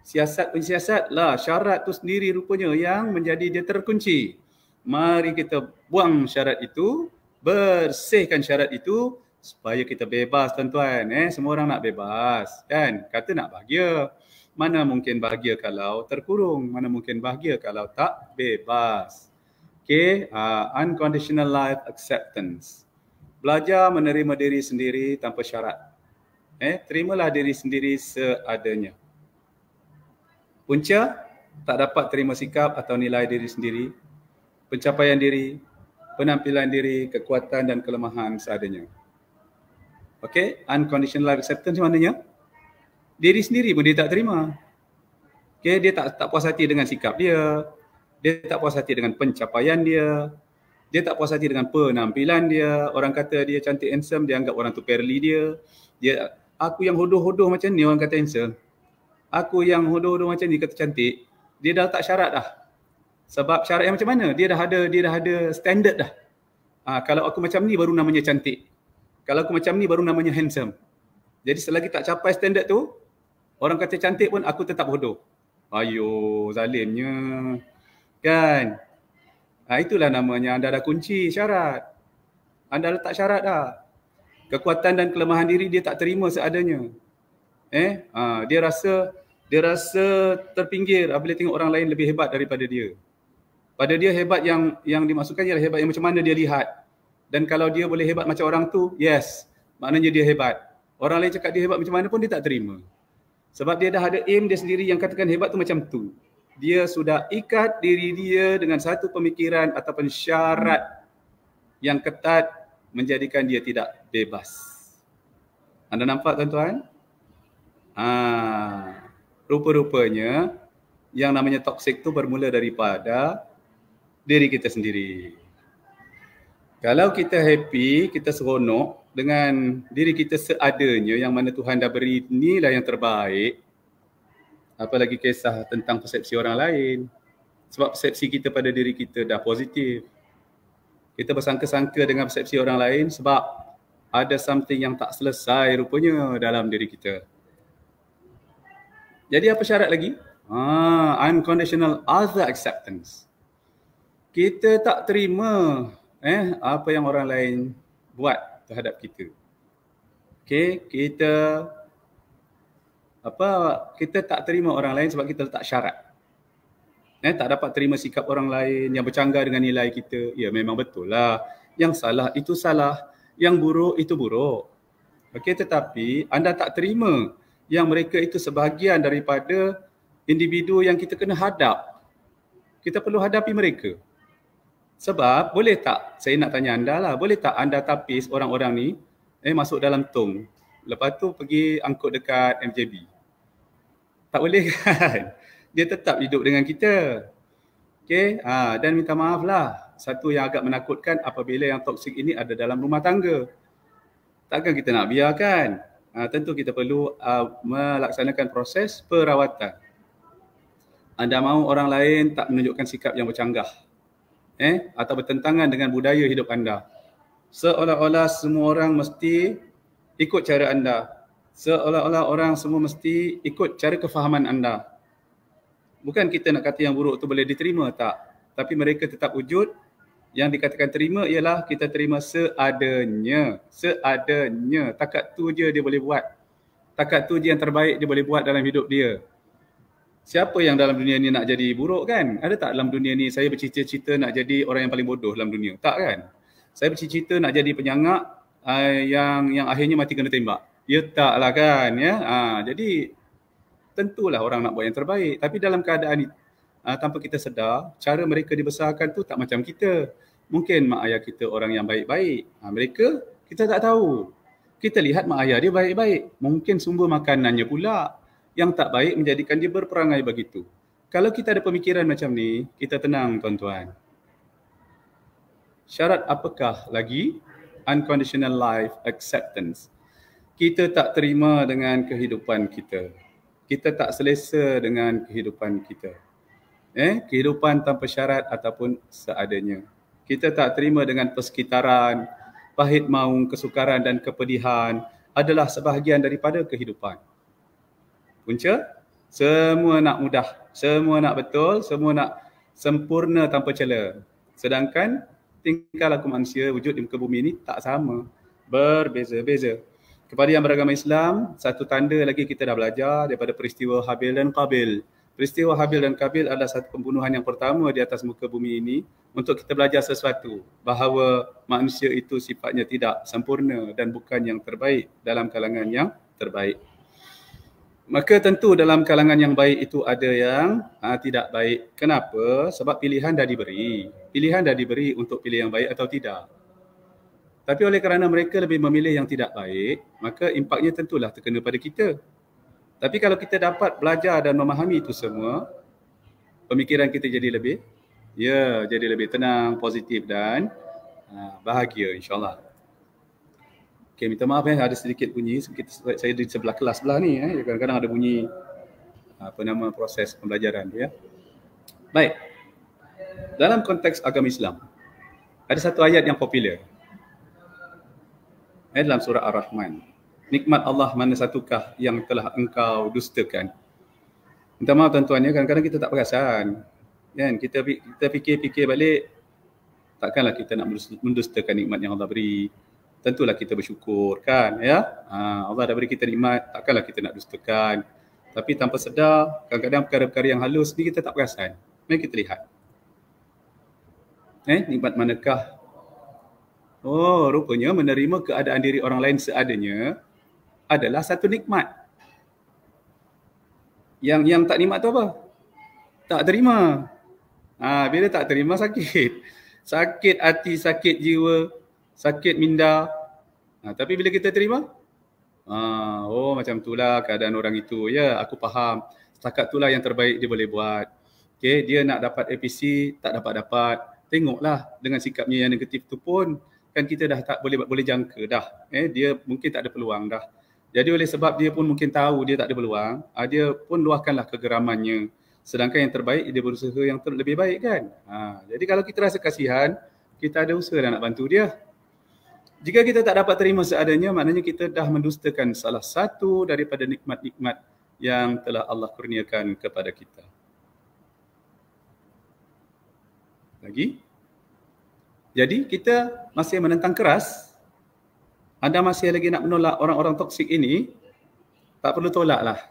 Siasat lah, syarat tu sendiri rupanya yang menjadi dia terkunci. Mari kita buang syarat itu, bersihkan syarat itu supaya kita bebas tuan-tuan. Semua orang nak bebas kan? Kata nak bahagia. Mana mungkin bahagia kalau terkurung? Mana mungkin bahagia kalau tak bebas? Okay, unconditional life acceptance. Belajar menerima diri sendiri tanpa syarat. Terimalah diri sendiri seadanya. Punca, tak dapat terima sikap atau nilai diri sendiri, pencapaian diri, penampilan diri, kekuatan dan kelemahan seadanya. Okay, unconditional life acceptance maknanya diri sendiri pun dia tak terima. Okay, dia tak puas hati dengan sikap dia tak puas hati dengan pencapaian dia tak puas hati dengan penampilan dia. Orang kata dia cantik handsome, dia anggap orang tu perli dia. Aku yang hodoh-hodoh macam ni orang kata handsome. Aku yang hodoh-hodoh macam ni kata cantik. Dia dah tak syarat dah. Sebab syarat yang macam mana? Dia dah ada standard dah. Kalau aku macam ni baru namanya cantik. Kalau aku macam ni baru namanya handsome. Jadi selagi tak capai standard tu, orang kata cantik pun aku tetap hodoh. Ayo, zalimnya. Kan? Itulah namanya anda dah kunci syarat. Anda letak syarat dah. Kekuatan dan kelemahan diri dia tak terima seadanya. Dia rasa terpinggir apabila tengok orang lain lebih hebat daripada dia. Pada dia hebat yang dimaksudkan ialah hebat yang macam mana dia lihat. Dan kalau dia boleh hebat macam orang tu, yes, maknanya dia hebat. Orang lain cakap dia hebat macam mana pun dia tak terima. Sebab dia dah ada aim dia sendiri yang katakan hebat tu macam tu. Dia sudah ikat diri dia dengan satu pemikiran ataupun syarat yang ketat menjadikan dia tidak bebas. Anda nampak tuan-tuan? Rupa-rupanya yang namanya toksik tu bermula daripada diri kita sendiri. Kalau kita happy, kita seronok dengan diri kita seadanya yang mana Tuhan dah beri inilah yang terbaik, apalagi kisah tentang persepsi orang lain. Sebab persepsi kita pada diri kita dah positif. Kita bersangka-sangka dengan persepsi orang lain sebab ada something yang tak selesai rupanya dalam diri kita. Jadi apa syarat lagi? Unconditional other acceptance. Kita tak terima apa yang orang lain buat terhadap kita. Okay, kita tak terima orang lain sebab kita letak syarat. Tak dapat terima sikap orang lain yang bercanggah dengan nilai kita. Ya, memang betul lah. Yang salah itu salah, yang buruk itu buruk. Okey, tetapi anda tak terima yang mereka itu sebahagian daripada individu yang kita kena hadap. Kita perlu hadapi mereka. Sebab boleh tak, saya nak tanya anda lah, boleh tak anda tapis orang-orang ni masuk dalam tong, lepas tu pergi angkut dekat MJB? Tak boleh kan? Dia tetap hidup dengan kita. Okay? Dan minta maaf lah, satu yang agak menakutkan apabila yang toksik ini ada dalam rumah tangga. Takkan kita nak biarkan? Tentu kita perlu melaksanakan proses perawatan. Anda mahu orang lain tak menunjukkan sikap yang bercanggah atau bertentangan dengan budaya hidup anda. Seolah-olah semua orang mesti ikut cara anda. Seolah-olah orang semua mesti ikut cara kefahaman anda. Bukan kita nak kata yang buruk tu boleh diterima, tak. Tapi mereka tetap wujud. Yang dikatakan terima ialah kita terima seadanya. Seadanya. Takat tu je dia boleh buat. Takat tu je yang terbaik dia boleh buat dalam hidup dia. Siapa yang dalam dunia ni nak jadi buruk kan? Ada tak dalam dunia ni saya bercita-cita nak jadi orang yang paling bodoh dalam dunia? Tak kan? Saya bercita-cita nak jadi penyangak yang akhirnya mati kena tembak. Ya tak lah kan? Ya? Jadi tentulah orang nak buat yang terbaik. Tapi dalam keadaan tanpa kita sedar, cara mereka dibesarkan tu tak macam kita. Mungkin mak ayah kita orang yang baik-baik. Mereka kita tak tahu. Kita lihat mak ayah dia baik-baik. Mungkin sumber makanannya pula yang tak baik menjadikan dia berperangai begitu. Kalau kita ada pemikiran macam ni, kita tenang tuan-tuan. Syarat apakah lagi? Unconditional life acceptance. Kita tak terima dengan kehidupan kita. Kita tak selesa dengan kehidupan kita. Kehidupan tanpa syarat ataupun seadanya. Kita tak terima dengan persekitaran, pahit maung, kesukaran dan kepedihan adalah sebahagian daripada kehidupan. Punca, semua nak mudah, semua nak betul, semua nak sempurna tanpa celah. Sedangkan tingkah laku manusia wujud di muka bumi ini tak sama. berbeza-beza. Kepada yang beragama Islam, satu tanda lagi kita dah belajar daripada peristiwa Habil dan Qabil. Peristiwa Habil dan Qabil adalah satu pembunuhan yang pertama di atas muka bumi ini untuk kita belajar sesuatu, bahawa manusia itu sifatnya tidak sempurna dan bukan yang terbaik dalam kalangan yang terbaik. Maka tentu dalam kalangan yang baik itu ada yang tidak baik. Kenapa? Sebab pilihan dah diberi. Pilihan dah diberi untuk pilih yang baik atau tidak. Tapi oleh kerana mereka lebih memilih yang tidak baik, maka impaknya tentulah terkena pada kita. Tapi kalau kita dapat belajar dan memahami itu semua, pemikiran kita jadi lebih tenang, positif dan bahagia, insyaAllah. Okay, minta maaf ada sedikit bunyi. Saya di sebelah kelas sebelah ni. Kadang-kadang ada bunyi proses pembelajaran. Baik. Dalam konteks agama Islam, ada satu ayat yang popular. Dalam surah Ar-Rahman. Nikmat Allah mana satukah yang telah engkau dustakan? Minta maaf tuan-tuan, kadang-kadang kita tak perasan. Kan? Kita fikir balik, takkanlah kita nak mendustakan nikmat yang Allah beri. Tentulah kita bersyukur, kan? Allah dah beri kita nikmat, takkanlah kita nak dustakan. Tapi tanpa sedar, kadang-kadang perkara-perkara yang halus ni kita tak perasan. Mari kita lihat. Nikmat manakah? Oh, rupanya menerima keadaan diri orang lain seadanya adalah satu nikmat. Yang tak nikmat tu apa? Tak terima. Bila tak terima sakit. Sakit hati, sakit jiwa, sakit minda. Tapi bila kita terima, macam itulah keadaan orang itu. Ya, aku faham. Setakat itulah yang terbaik dia boleh buat. Okay, dia nak dapat APC, tak dapat. Tengoklah dengan sikapnya yang negatif tu pun, kan kita dah tak boleh jangka dah. Dia mungkin tak ada peluang dah. Jadi oleh sebab dia pun mungkin tahu dia tak ada peluang, dia pun luahkanlah kegeramannya. Sedangkan yang terbaik dia berusaha yang lebih baik, kan. Jadi kalau kita rasa kasihan, kita ada usaha nak bantu dia. Jika kita tak dapat terima seadanya, maknanya kita dah mendustakan salah satu daripada nikmat-nikmat yang telah Allah kurniakan kepada kita. Lagi? Jadi kita masih menentang keras. Anda masih lagi nak menolak orang-orang toksik ini, tak perlu tolaklah.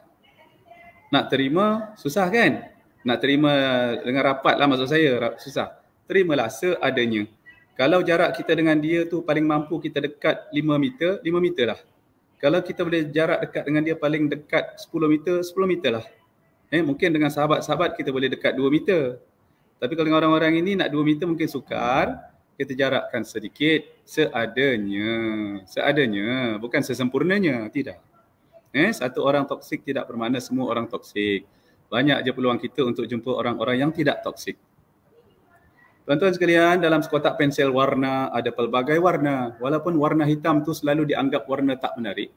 Nak terima susah, kan? Nak terima dengan rapat lah, maksud saya susah. Terimalah seadanya. Kalau jarak kita dengan dia tu paling mampu kita dekat 5 meter, 5 meter lah. Kalau kita boleh jarak dekat dengan dia paling dekat 10 meter, 10 meter lah. Mungkin dengan sahabat-sahabat kita boleh dekat 2 meter. Tapi kalau dengan orang-orang ini nak 2 meter mungkin sukar. Kita jarakkan sedikit seadanya, bukan sesempurnanya, tidak. Satu orang toksik tidak bermakna semua orang toksik. Banyak je peluang kita untuk jumpa orang-orang yang tidak toksik. Tuan-tuan sekalian, dalam sekotak pensel warna ada pelbagai warna. Walaupun warna hitam tu selalu dianggap warna tak menarik,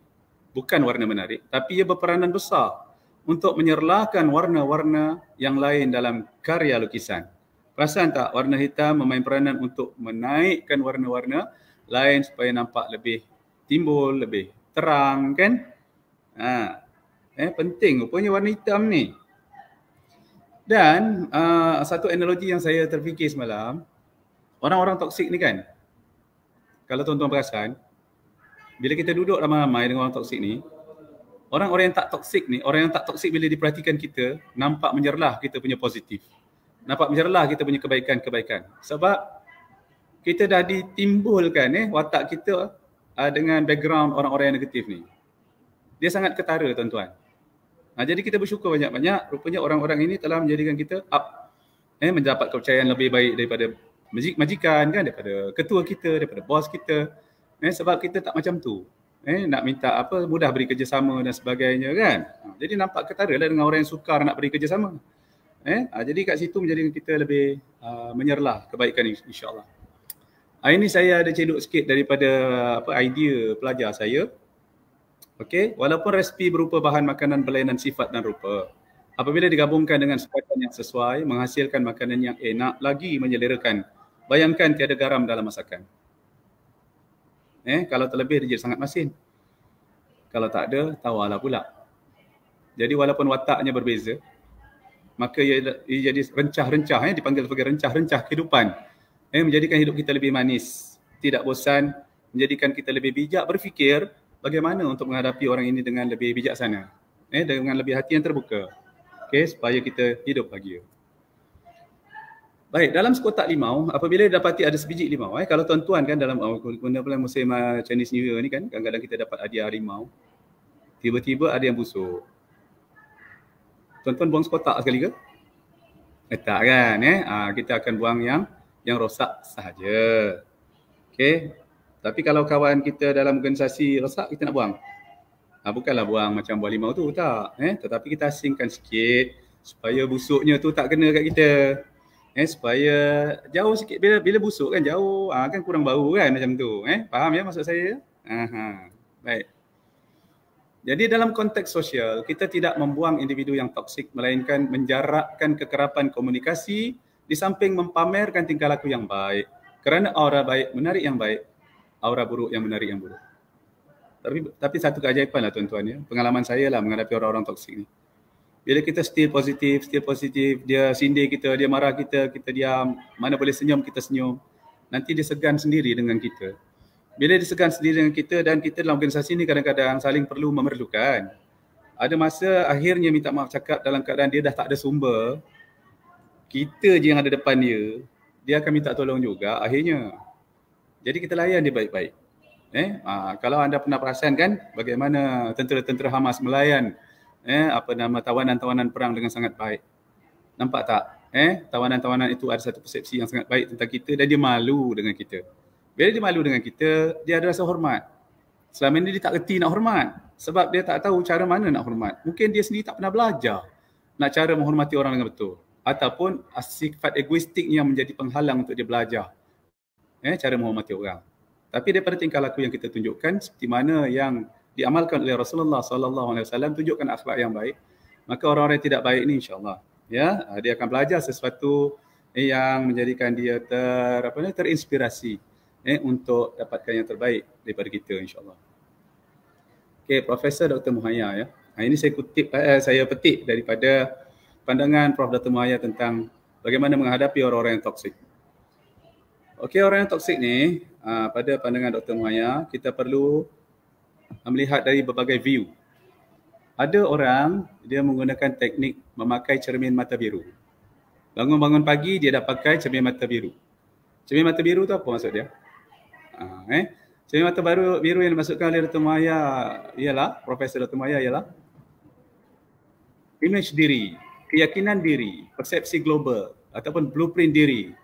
bukan warna menarik, tapi ia berperanan besar untuk menyerlahkan warna-warna yang lain dalam karya lukisan. Perasan tak, warna hitam memain peranan untuk menaikkan warna-warna lain supaya nampak lebih timbul, lebih terang, kan? Penting rupanya warna hitam ni. Dan satu analogi yang saya terfikir semalam, orang-orang toksik ni kan, kalau tuan-tuan perasan, bila kita duduk ramai-ramai dengan orang toksik ni, orang-orang yang tak toksik ni, orang yang tak toksik bila diperhatikan kita, nampak menyerlah kita punya positif. Nampak menyerlah kita punya kebaikan-kebaikan. Sebab kita dah ditimbulkan watak kita dengan background orang-orang yang negatif ni. Dia sangat ketara, tuan-tuan. Jadi kita bersyukur banyak-banyak. Rupanya orang-orang ini telah menjadikan kita up. Mendapat kepercayaan lebih baik daripada majikan, kan? Daripada ketua kita, daripada bos kita. Sebab kita tak macam tu. Nak minta apa, mudah beri kerjasama dan sebagainya, kan? Jadi nampak ketara lah dengan orang yang sukar nak beri kerjasama. Jadi kat situ menjadikan kita lebih menyerlah kebaikan, insyaAllah. Ini saya ada cedok sikit daripada idea pelajar saya. Okey, walaupun resipi berupa bahan makanan berlainan sifat dan rupa, apabila digabungkan dengan sukatan yang sesuai, menghasilkan makanan yang enak lagi menyelerakan. Bayangkan tiada garam dalam masakan. Kalau terlebih dia jadi sangat masin. Kalau tak ada, tawarlah pula. Jadi walaupun wataknya berbeza, maka ia jadi rencah-rencah, dipanggil sebagai rencah-rencah kehidupan. Menjadikan hidup kita lebih manis, tidak bosan, menjadikan kita lebih bijak, berfikir bagaimana untuk menghadapi orang ini dengan lebih bijaksana, dengan lebih hati yang terbuka, supaya kita hidup bahagia. Baik, dalam sekotak limau, apabila dapati ada sebiji limau, kalau tuan-tuan kan dalam guna musim Chinese New Year ni kan, kadang-kadang kita dapat hadiah limau, tiba-tiba ada yang busuk. Tuan-tuan buang sekotak sekali ke? Tak kan? Kita akan buang yang rosak sahaja. Tapi kalau kawan kita dalam organisasi rosak, kita nak buang. Bukanlah buang macam buah limau tu, tak. Tetapi kita asingkan sikit supaya busuknya tu tak kena kat kita. Supaya jauh sikit, bila busuk kan jauh, kan kurang bau kan macam tu. Faham ya maksud saya? Baik. Jadi dalam konteks sosial, kita tidak membuang individu yang toksik, melainkan menjarakkan kekerapan komunikasi di samping mempamerkan tingkah laku yang baik. Kerana aura baik menarik yang baik, aura buruk yang menarik yang buruk. Tapi satu keajaiban lah tuan-tuan ya, pengalaman saya lah menghadapi orang-orang toksik ni. Bila kita still positif, dia sindir kita, dia marah kita, kita diam, mana boleh senyum, kita senyum. Nanti dia segan sendiri dengan kita. Bila dia segan sendiri dengan kita dan kita dalam organisasi ni kadang-kadang saling perlu memerlukan. Ada masa akhirnya minta maaf cakap dalam keadaan dia dah tak ada sumber. Kita je yang ada depan dia akan minta tolong juga akhirnya. Jadi kita layan dia baik-baik. Kalau anda pernah perasan kan bagaimana tentera-tentera Hamas melayan tawanan-tawanan perang dengan sangat baik. Nampak tak? Tawanan-tawanan itu ada satu persepsi yang sangat baik tentang kita dan dia malu dengan kita. Bila dia malu dengan kita, dia ada rasa hormat. Selama ini dia tak reti nak hormat sebab dia tak tahu cara mana nak hormat. Mungkin dia sendiri tak pernah belajar nak cara menghormati orang dengan betul. Ataupun sifat egoistik yang menjadi penghalang untuk dia belajar cara menghormati orang. Tapi daripada tingkah laku yang kita tunjukkan seperti mana yang diamalkan oleh Rasulullah SAW, tunjukkan akhlak yang baik, maka orang-orang yang tidak baik ini insya-Allah dia akan belajar sesuatu yang menjadikan dia terinspirasi untuk dapatkan yang terbaik daripada kita insya-Allah. Profesor Dr. Muhaya ini saya petik daripada pandangan Prof. Dr. Muhaya tentang bagaimana menghadapi orang-orang yang toksik. Orang yang toksik ni pada pandangan Dr. Muhaya, kita perlu melihat dari berbagai view. Ada orang dia menggunakan teknik memakai cermin mata biru. Bangun-bangun pagi dia dah pakai cermin mata biru. Cermin mata biru tu apa maksud dia? Cermin mata biru yang dimasukkan oleh Dr. Muhaya ialah, Profesor Dr. Muhaya ialah image diri, keyakinan diri, persepsi global ataupun blueprint diri.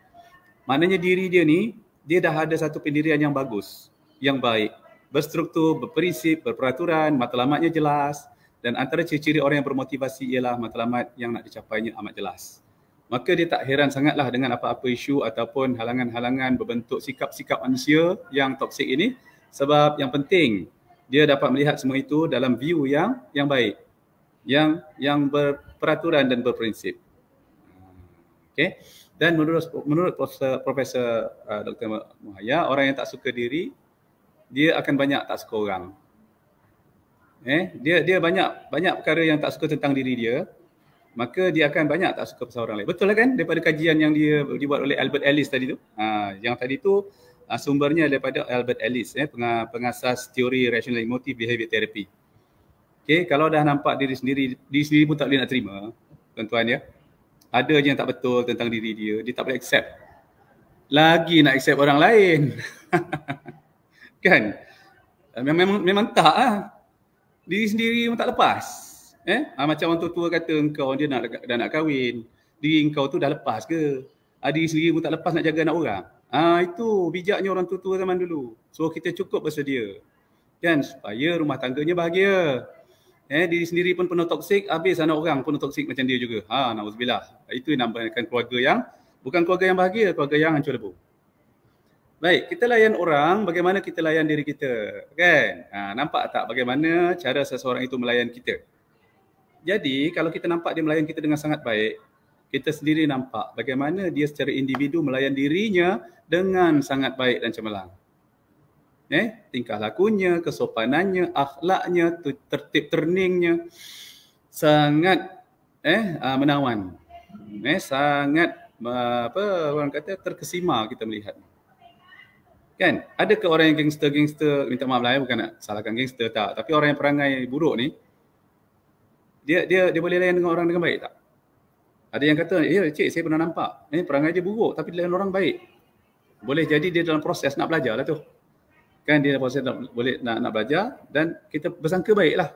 Maknanya diri dia ni, dia dah ada satu pendirian yang bagus, yang baik, berstruktur, berprinsip, berperaturan, matlamatnya jelas, dan antara ciri-ciri orang yang bermotivasi ialah matlamat yang nak dicapainya amat jelas. Maka dia tak heran sangatlah dengan apa-apa isu ataupun halangan-halangan berbentuk sikap-sikap manusia yang toksik ini, sebab yang penting dia dapat melihat semua itu dalam view yang baik, yang berperaturan dan berprinsip. Dan menurut Profesor Dr. Muhaya, orang yang tak suka diri, dia akan banyak tak suka orang. Dia banyak perkara yang tak suka tentang diri dia, maka dia akan banyak tak suka pasal orang lain. Betul lah kan? Daripada kajian yang dibuat oleh Albert Ellis tadi tu. Yang tadi tu sumbernya daripada Albert Ellis, pengasas teori rational emotive behavior therapy. Kalau dah nampak diri sendiri pun tak boleh nak terima, tuan-tuan ya. Ada je yang tak betul tentang diri dia tak boleh accept. Lagi nak accept orang lain. Kan? Memang tak lah. Diri sendiri pun tak lepas. Macam orang tua kata engkau dia dah nak kahwin. Diri engkau tu dah lepas ke? Diri sendiri pun tak lepas nak jaga anak orang. Itu bijaknya orang tua zaman dulu. So kita cukup bersedia. Kan? Supaya rumah tangganya bahagia. Diri sendiri pun penuh toksik, habis anak orang penuh toksik macam dia juga. Nauzubillah. Itu yang nambakan keluarga yang bukan keluarga yang bahagia, keluarga yang hancur lebur. Baik, kita layan orang, bagaimana kita layan diri kita, kan? Nampak tak bagaimana cara seseorang itu melayan kita? Jadi, kalau kita nampak dia melayan kita dengan sangat baik, kita sendiri nampak bagaimana dia secara individu melayan dirinya dengan sangat baik dan cemerlang. Tingkah lakunya, kesopanannya, akhlaknya, tertib terningnya sangat menawan. Sangat orang kata terkesima kita melihat. Kan? Adakah orang yang gangster, minta maaf lah bukan nak salahkan gangster tak, tapi orang yang perangai buruk ni, dia boleh layan dengan orang dengan baik tak? Ada yang kata, ya cik saya pernah nampak, perangai dia buruk tapi dia layan orang baik. Boleh jadi dia dalam proses nak belajar lah tu. Kan dia dalam proses nak belajar dan kita bersangka baik lah.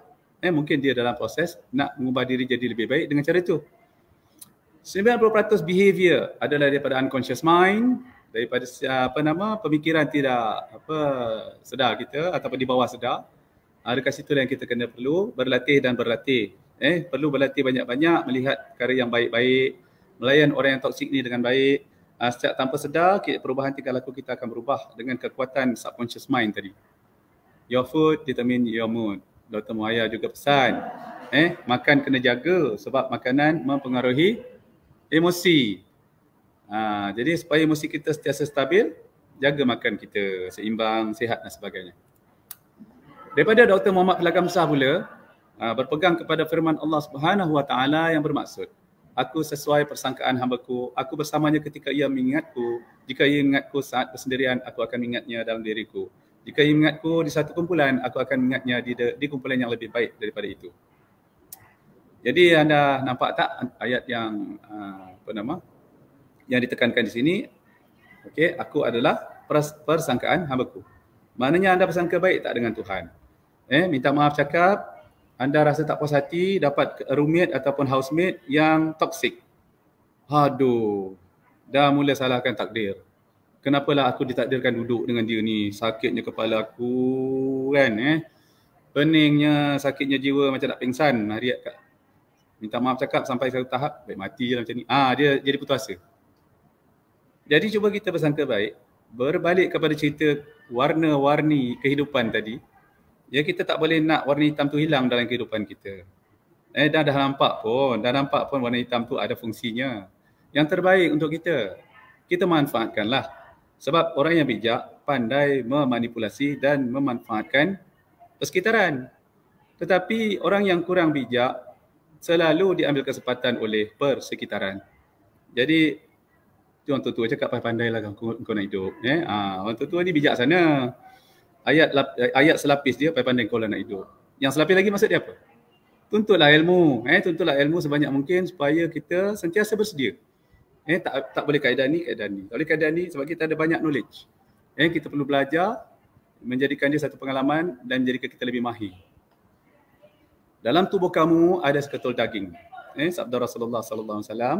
Mungkin dia dalam proses nak mengubah diri jadi lebih baik dengan cara tu. 90% behavior adalah daripada unconscious mind, daripada pemikiran tidak sedar kita ataupun di bawah sedar. Dekat situ yang kita kena perlu berlatih dan berlatih. Perlu berlatih banyak-banyak, melihat perkara yang baik-baik, melayan orang yang toksik ni dengan baik. Secara tanpa sedar, perubahan tingkah laku kita akan berubah dengan kekuatan subconscious mind tadi. Your food determine your mood. Dr. Muhaya juga pesan, makan kena jaga sebab makanan mempengaruhi emosi. Jadi supaya emosi kita sentiasa stabil, jaga makan kita seimbang, sihat dan sebagainya. Daripada Dr. Muhammad Pelagamsah pula, berpegang kepada firman Allah Subhanahu Wa Taala yang bermaksud, aku sesuai persangkaan hamba-Ku, aku bersamanya ketika ia mengingatku, jika ia mengingatku saat bersendirian, aku akan mengingatnya dalam diriku. Jika ia mengingatku di satu kumpulan, aku akan mengingatnya di kumpulan yang lebih baik daripada itu. Jadi anda nampak tak ayat yang yang ditekankan di sini? Okey, aku adalah persangkaan hamba-Ku. Maknanya anda bersangka baik tak dengan Tuhan? Minta maaf cakap, anda rasa tak puas hati dapat roommate ataupun housemate yang toksik. Aduh, dah mula salahkan takdir. Kenapalah aku ditakdirkan duduk dengan dia ni? Sakitnya kepala aku kan, peningnya, sakitnya jiwa macam nak pingsan. Minta maaf cakap sampai satu tahap, baik mati je lah macam ni. Dia jadi putus asa. Jadi cuba kita bersangka baik, berbalik kepada cerita warna-warni kehidupan tadi. Ya, kita tak boleh nak warna hitam tu hilang dalam kehidupan kita. Dah nampak pun warna hitam tu ada fungsinya. Yang terbaik untuk kita manfaatkanlah. Sebab orang yang bijak pandai memanipulasi dan memanfaatkan persekitaran. Tetapi orang yang kurang bijak selalu diambil kesempatan oleh persekitaran. Jadi orang tua-tua cakap pandai-pandailah kau nak hidup. Orang tua-tua ni bijak sana. Ayat selapis dia pandai kau lah nak hidup. Yang selapis lagi maksud dia apa? Tuntutlah ilmu. Tuntutlah ilmu sebanyak mungkin supaya kita sentiasa bersedia. Tak boleh keadaan ni. Tak boleh keadaan ni sebab kita ada banyak knowledge. Kita perlu belajar, menjadikan dia satu pengalaman dan menjadikan kita lebih mahir. Dalam tubuh kamu ada seketul daging. Sabda Rasulullah sallallahu alaihi wasallam.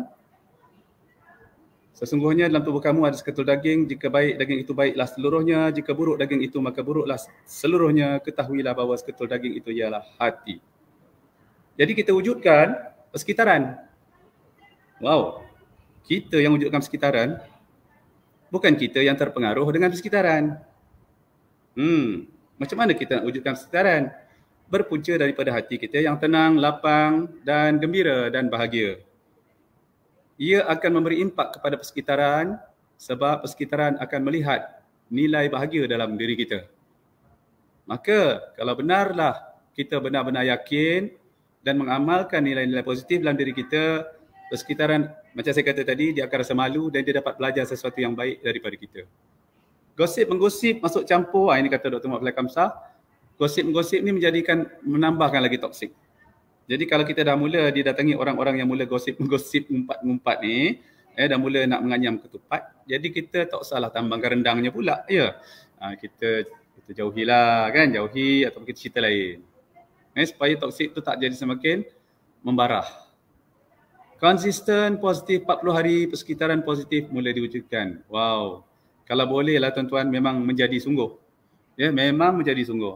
Sesungguhnya dalam tubuh kamu ada seketul daging, jika baik daging itu baiklah seluruhnya, jika buruk daging itu maka buruklah seluruhnya. Ketahuilah bahawa seketul daging itu ialah hati. Jadi kita wujudkan persekitaran. Wow. Kita yang wujudkan persekitaran, bukan kita yang terpengaruh dengan persekitaran. Macam mana kita nak wujudkan persekitaran? Berpunca daripada hati kita yang tenang, lapang dan gembira dan bahagia. Ia akan memberi impak kepada persekitaran sebab persekitaran akan melihat nilai bahagia dalam diri kita. Maka kalau benarlah kita benar-benar yakin dan mengamalkan nilai-nilai positif dalam diri kita, persekitaran macam saya kata tadi, dia akan rasa malu dan dia dapat belajar sesuatu yang baik daripada kita. Gosip-menggosip masuk campur, ini kata Dr. Muhammad Pelagamsah, gosip-menggosip ni menambahkan lagi toksik. Jadi kalau kita dah mula didatangi orang-orang yang mula gosip-menggosip, ngumpat-ngumpat ni, dah mula nak menganyam ketupat, jadi kita tak usahlah tambahkan rendangnya pula. Ya. Kita jauhilah kan, jauhi ataupun kita cerita lain. Supaya toksik tu tak jadi semakin membarah. Konsisten positif 40 hari persekitaran positif mula diwujudkan. Wow. Kalau bolehlah tuan-tuan memang menjadi sungguh. Ya, memang menjadi sungguh.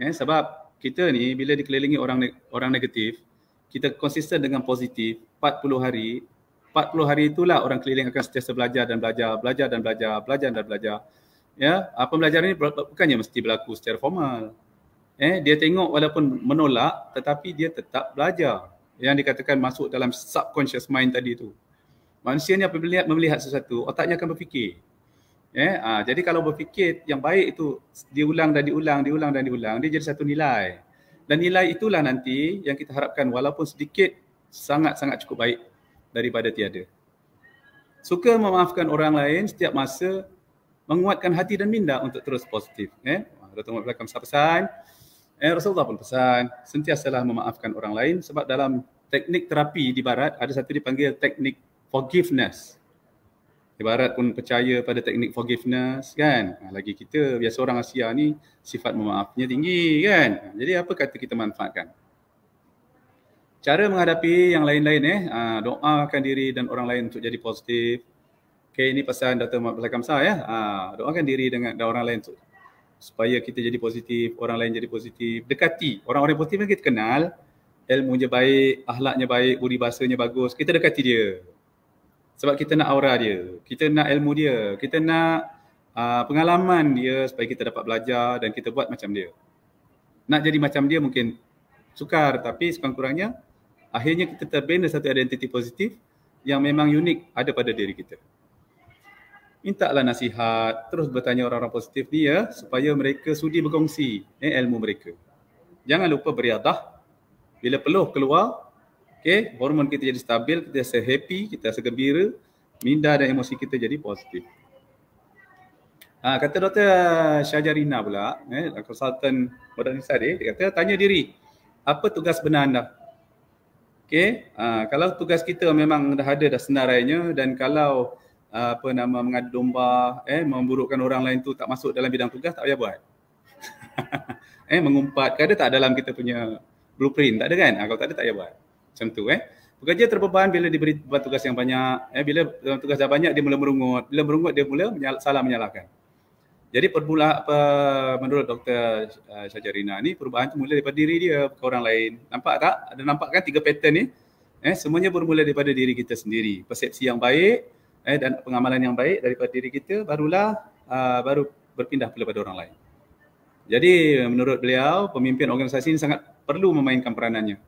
Sebab kita ni bila dikelilingi orang negatif, kita konsisten dengan positif 40 hari. 40 hari itulah orang keliling akan sentiasa belajar dan belajar. Ya, pembelajaran ini bukannya mesti berlaku secara formal. Dia tengok walaupun menolak tetapi dia tetap belajar. Yang dikatakan masuk dalam subconscious mind tadi tu. Manusia ni apabila melihat sesuatu, otaknya akan berfikir. Jadi kalau berfikir yang baik itu diulang, dia jadi satu nilai. Dan nilai itulah nanti yang kita harapkan walaupun sedikit sangat-sangat cukup baik daripada tiada. Suka memaafkan orang lain setiap masa menguatkan hati dan minda untuk terus positif. Dr. Muhammad belakang pesan, Rasulullah pun pesan, sentiasalah memaafkan orang lain, sebab dalam teknik terapi di barat ada satu dipanggil teknik forgiveness. Di barat pun percaya pada teknik forgiveness kan. Lagi kita biasa orang Asia ni sifat memaafnya tinggi kan. Jadi apa kata kita manfaatkan? Cara menghadapi yang lain-lain doakan diri dan orang lain untuk jadi positif. Okay, ini pesan Dr. Muhammad Belakang Kamsah ya. Doakan diri dengan orang lain supaya kita jadi positif, orang lain jadi positif. Dekati orang-orang positif yang kita kenal, ilmunya baik, akhlaknya baik, budi bahasanya bagus, kita dekati dia. Sebab kita nak aura dia, kita nak ilmu dia, kita nak pengalaman dia supaya kita dapat belajar dan kita buat macam dia. Nak jadi macam dia mungkin sukar, tapi sekurang-kurangnya akhirnya kita terbina satu identiti positif yang memang unik ada pada diri kita. Mintalah nasihat, terus bertanya orang-orang positif ni ya, supaya mereka sudi berkongsi ilmu mereka. Jangan lupa beriadah, bila peluh keluar, okay, hormon kita jadi stabil, kita rasa happy, kita rasa gembira, minda dan emosi kita jadi positif. Kata Dr. Syajarina pula, konsultan modernisasi dia kata, tanya diri, apa tugas benar anda? Okay, kalau tugas kita memang dah ada dah senarainya dan kalau mengadu domba, memburukkan orang lain tu tak masuk dalam bidang tugas, tak payah buat. Mengumpat, ada tak dalam kita punya blueprint? Tak ada kan? Kalau tak ada, tak payah buat. Macam tu Pekerja terbeban bila diberi beban tugas yang banyak. Bila tugas dah banyak, dia mula merungut. Bila merungut, dia mula salah menyalahkan. Jadi menurut Dr. Syajarina ni, perubahan tu mula daripada diri dia ke orang lain. Nampak tak? Ada nampak kan 3 pattern ni? Semuanya bermula daripada diri kita sendiri. Persepsi yang baik dan pengamalan yang baik daripada diri kita, baru berpindah kepada orang lain. Jadi menurut beliau, pemimpin organisasi ini sangat perlu memainkan peranannya.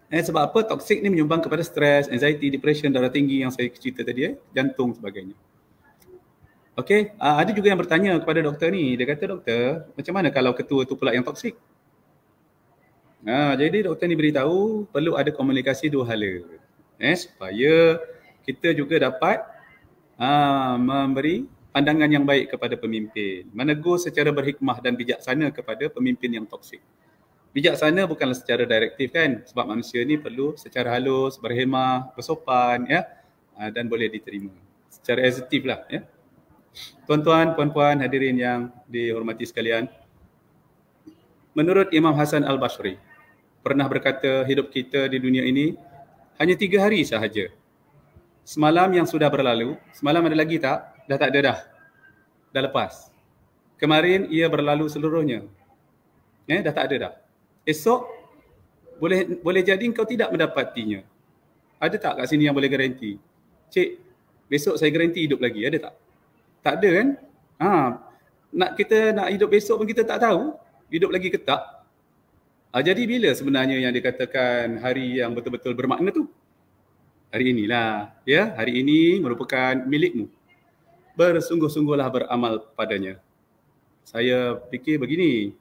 Sebab apa? Toksik ni menyumbang kepada stres, anxiety, depression, darah tinggi yang saya cerita tadi, jantung sebagainya. Okey, ada juga yang bertanya kepada doktor ni. Dia kata, doktor, macam mana kalau ketua tu pula yang toksik? Jadi doktor ni beritahu perlu ada komunikasi dua hala. Supaya kita juga dapat memberi pandangan yang baik kepada pemimpin. Menegur secara berhikmah dan bijaksana kepada pemimpin yang toksik. Bijaksana bukanlah secara direktif kan, sebab manusia ni perlu secara halus, berhemah, bersopan dan boleh diterima. Secara asitif lah Tuan-tuan, puan-puan, hadirin yang dihormati sekalian. Menurut Imam Hasan Al-Basri, pernah berkata hidup kita di dunia ini hanya 3 hari sahaja. Semalam yang sudah berlalu, semalam ada lagi tak? Dah tak ada dah. Dah lepas. Kemarin ia berlalu seluruhnya. Dah tak ada dah. Esok boleh jadi kau tidak mendapatinya. Ada tak kat sini yang boleh garanti? Cik, besok saya garanti hidup lagi. Ada tak? Tak ada kan? Kita nak hidup besok pun kita tak tahu. Hidup lagi ke tak? Jadi bila sebenarnya yang dikatakan hari yang betul-betul bermakna tu? Hari inilah. Hari ini merupakan milikmu. Bersungguh-sungguhlah beramal padanya. Saya fikir begini.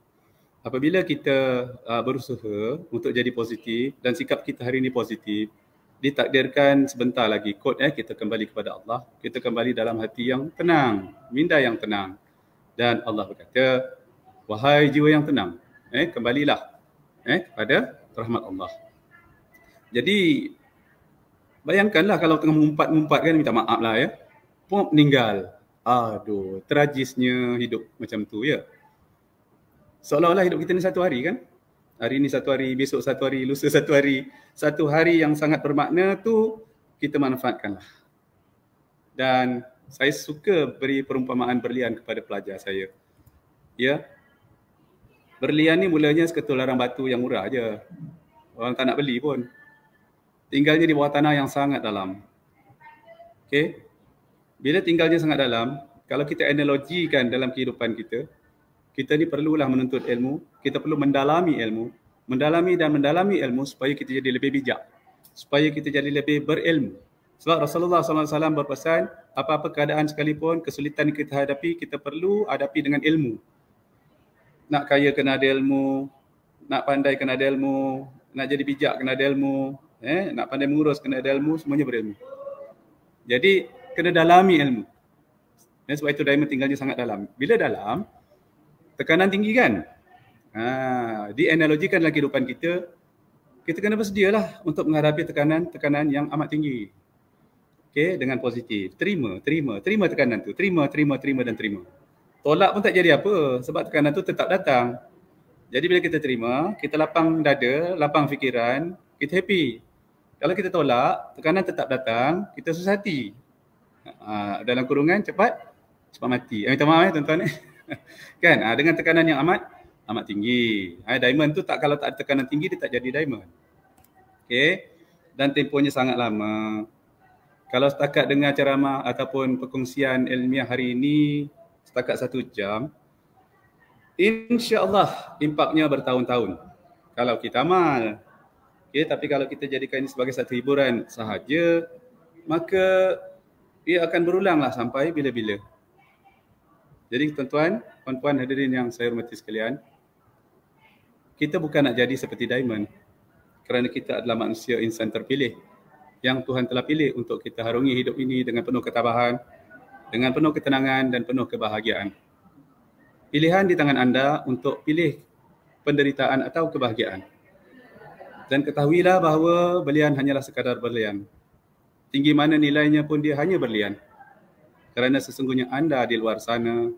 Apabila kita berusaha untuk jadi positif dan sikap kita hari ini positif, ditakdirkan sebentar lagi kita kembali kepada Allah, kita kembali dalam hati yang tenang, minda yang tenang. Dan Allah berkata, wahai jiwa yang tenang, kembalilah kepada rahmat Allah. Jadi bayangkanlah kalau tengah mengumpat-ngumpat kan, minta maaf lah pun meninggal. Aduh, tragisnya hidup macam tu seolah-olah hidup kita ni satu hari kan. Hari ni satu hari, besok satu hari, lusa satu hari. Satu hari yang sangat bermakna tu kita manfaatkanlah. Dan saya suka beri perumpamaan berlian kepada pelajar saya. Berlian ni mulanya seketularan batu yang murah aja. Orang tak nak beli pun. Tinggalnya di bawah tanah yang sangat dalam. Okey. Bila tinggalnya sangat dalam, kalau kita analogikan dalam kehidupan kita, kita ni perlulah menuntut ilmu, kita perlu mendalami ilmu, mendalami ilmu supaya kita jadi lebih bijak, supaya kita jadi lebih berilmu. Sebab Rasulullah SAW berpesan, apa-apa keadaan sekalipun, kesulitan yang kita hadapi, kita perlu hadapi dengan ilmu. Nak kaya kena ada ilmu, nak pandai kena ada ilmu, nak jadi bijak kena ada ilmu, nak pandai mengurus kena ada ilmu, semuanya berilmu. Jadi kena dalami ilmu. Sebab itu diamond tinggalnya sangat dalam. Bila dalam, tekanan tinggi kan? Dianalogikan dalam kehidupan kita, kita kena bersedialah untuk menghadapi tekanan yang amat tinggi. Dengan positif. Terima tekanan tu. Terima dan terima. Tolak pun tak jadi apa sebab tekanan tu tetap datang. Jadi bila kita terima, kita lapang dada, lapang fikiran, kita happy. Kalau kita tolak, tekanan tetap datang, kita susah hati. Dalam kurungan cepat mati. Minta maaf tuan-tuan. Kan? Dengan tekanan yang amat tinggi. Diamond tu kalau tak ada tekanan tinggi, dia tak jadi diamond. Dan tempohnya sangat lama. Kalau setakat dengar ceramah ataupun perkongsian ilmiah hari ini setakat 1 jam, insya-Allah impaknya bertahun-tahun kalau kita amal. Tapi kalau kita jadikan ini sebagai satu hiburan sahaja, maka ia akan berulanglah sampai bila-bila. Jadi tuan-tuan, puan-puan hadirin yang saya hormati sekalian, kita bukan nak jadi seperti diamond kerana kita adalah manusia insan terpilih yang Tuhan telah pilih untuk kita harungi hidup ini dengan penuh ketabahan, dengan penuh ketenangan dan penuh kebahagiaan. Pilihan di tangan anda untuk pilih penderitaan atau kebahagiaan. Dan ketahuilah bahawa berlian hanyalah sekadar berlian. Tinggi mana nilainya pun dia hanya berlian. Kerana sesungguhnya anda di luar sana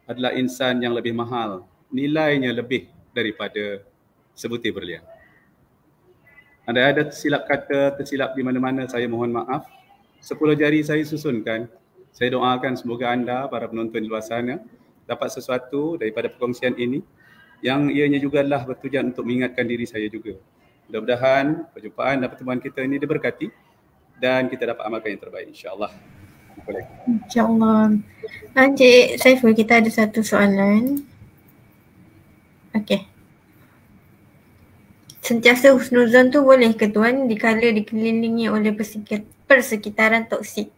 adalah insan yang lebih mahal. Nilainya lebih daripada sebutir berlian. Anda ada tersilap kata, tersilap di mana-mana, saya mohon maaf. 10 jari saya susunkan. Saya doakan semoga anda, para penonton di luar sana, dapat sesuatu daripada perkongsian ini yang ianya juga adalah bertujuan untuk mengingatkan diri saya juga. Mudah-mudahan perjumpaan dan pertemuan kita ini diberkati dan kita dapat amalkan yang terbaik, insya-Allah. InsyaAllah. Encik Saiful, kita ada satu soalan. Okey. Sentiasa husnuzon tu boleh ke tuan dikala dikelilingi oleh persekitaran toksik?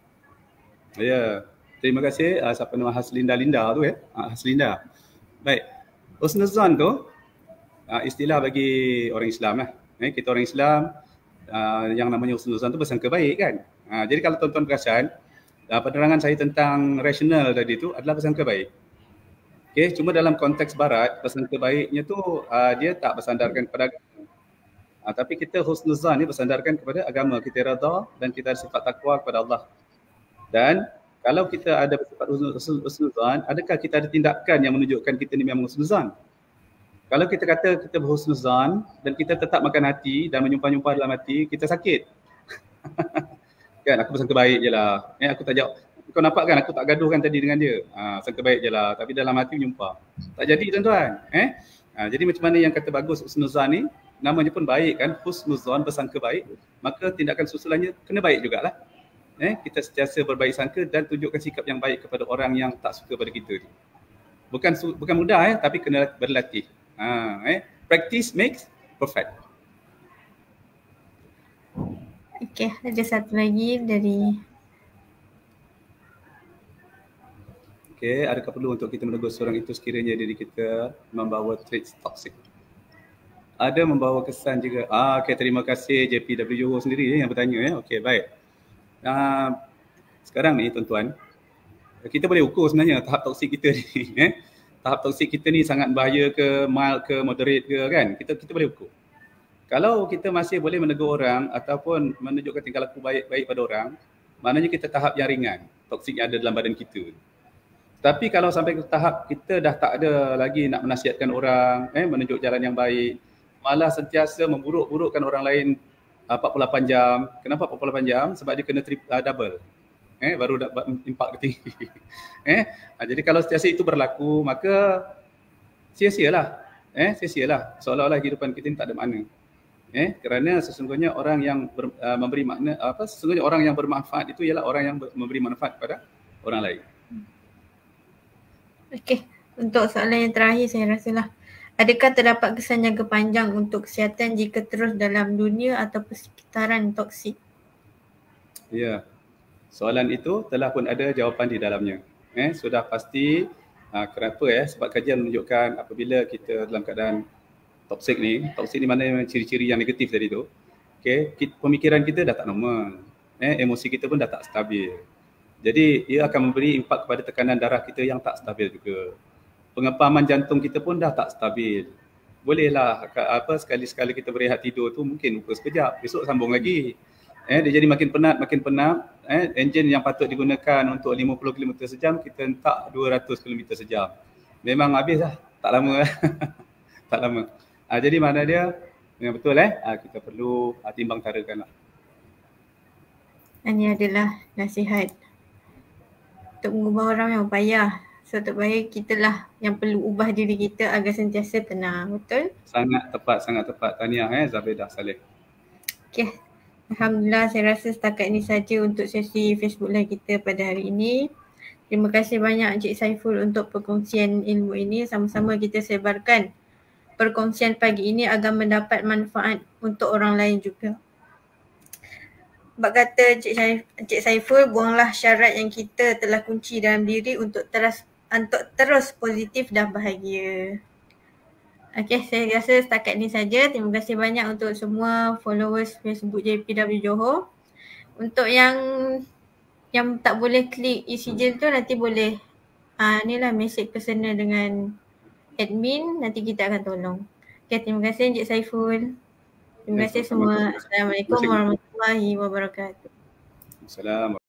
Ya, terima kasih. Siapa nama Haslinda tu ya? Haslinda. Baik. Husnuzon tu istilah bagi orang Islam lah. Kita orang Islam yang namanya husnuzon tu bersangka baik kan. Jadi kalau tuan-tuan perasan, penerangan saya tentang rasional tadi tu adalah bersangka baik. Cuma dalam konteks barat, bersangka baiknya tu dia tak bersandarkan kepada agama. Tapi kita husnuzan ni bersandarkan kepada agama. Kita redha dan kita ada sifat takwa kepada Allah. Dan kalau kita ada sifat husnuzan, adakah kita ada tindakan yang menunjukkan kita ni memang husnuzan? Kalau kita kata kita berhusnuzan dan kita tetap makan hati dan menyumpah-nyumpah dalam hati, kita sakit. Kan aku bersangka baik je lah. Aku tak jawab. Kau nampak kan aku tak gaduh kan tadi dengan dia. Sangka baik je lah. Tapi dalam hati menyumpah. Tak jadi tuan-tuan. Jadi macam mana yang kata bagus husnuzan ni, namanya pun baik kan, husnuzan bersangka baik, maka tindakan susulannya kena baik jugalah. Kita sentiasa berbaik sangka dan tunjukkan sikap yang baik kepada orang yang tak suka pada kita. Bukan mudah tapi kena berlatih. Practice makes perfect. Okey, ada satu lagi dari adakah perlu untuk kita menegur seorang itu sekiranya diri kita membawa traits toxic? Ada membawa kesan juga. Terima kasih JPW Johor sendiri yang bertanya. Okey, baik. Sekarang ni tuan-tuan, kita boleh ukur sebenarnya tahap toksik kita ni. Tahap toksik kita ni sangat bahaya ke, mild ke, moderate ke kan? Kita boleh ukur. Kalau kita masih boleh menegur orang ataupun menunjukkan tingkah laku baik pada orang, maknanya kita tahap yang ringan, toksik yang ada dalam badan kita. Tapi kalau sampai ke tahap kita dah tak ada lagi nak menasihatkan orang, menunjuk jalan yang baik, malah sentiasa memburuk-burukkan orang lain 48 jam. Kenapa 48 jam? Sebab dia kena double. Baru dapat impak tinggi. Jadi kalau sentiasa itu berlaku, maka sia-sialah. Sia-sialah. Seolah-olah kehidupan kita ni tak ada makna. Kerana sesungguhnya orang yang memberi makna, sesungguhnya orang yang bermanfaat itu ialah orang yang memberi manfaat kepada orang lain. Okey, untuk soalan yang terakhir saya rasalah, adakah terdapat kesan jangka panjang untuk kesihatan jika terus dalam dunia atau persekitaran toksik? Ya, soalan itu telah pun ada jawapan di dalamnya. Sudah pasti. Kenapa? Sebab kajian menunjukkan apabila kita dalam keadaan toksik ni mana ciri-ciri yang negatif tadi tu, pemikiran kita dah tak normal, emosi kita pun dah tak stabil. Jadi ia akan memberi impak kepada tekanan darah kita yang tak stabil juga. Pengepaman jantung kita pun dah tak stabil. Bolehlah sekali-sekala kita berehat tidur tu mungkin lupa sekejap, besok sambung lagi. Dia jadi makin penat. Enjin yang patut digunakan untuk 50 km sejam, kita hentak 200 km sejam. Memang habis lah, tak lama. Tak lama. Jadi mana dia, yang betul kita perlu timbang tarakan lah. Ini adalah nasihat untuk mengubah orang yang payah. So untuk baik kita lah yang perlu ubah diri kita agar sentiasa tenang. Betul? Sangat tepat. Tahniah Zabedah Saleh. Okay. Alhamdulillah, saya rasa setakat ini saja untuk sesi Facebook Live kita pada hari ini. Terima kasih banyak Encik Saiful untuk perkongsian ilmu ini. Sama-sama kita sebarkan perkongsian pagi ini agar mendapat manfaat untuk orang lain juga. Sebab kata Encik Saiful, buanglah syarat yang kita telah kunci dalam diri untuk terus positif dan bahagia. Okey, saya rasa setakat ini saja. Terima kasih banyak untuk semua followers Facebook JPW Johor. Untuk yang tak boleh klik isi je tu, nanti boleh inilah mesej personal dengan admin, nanti kita akan tolong. Okey, terima kasih Encik Saiful. Terima kasih semua. Assalamualaikum warahmatullahi wabarakatuh. Assalamualaikum.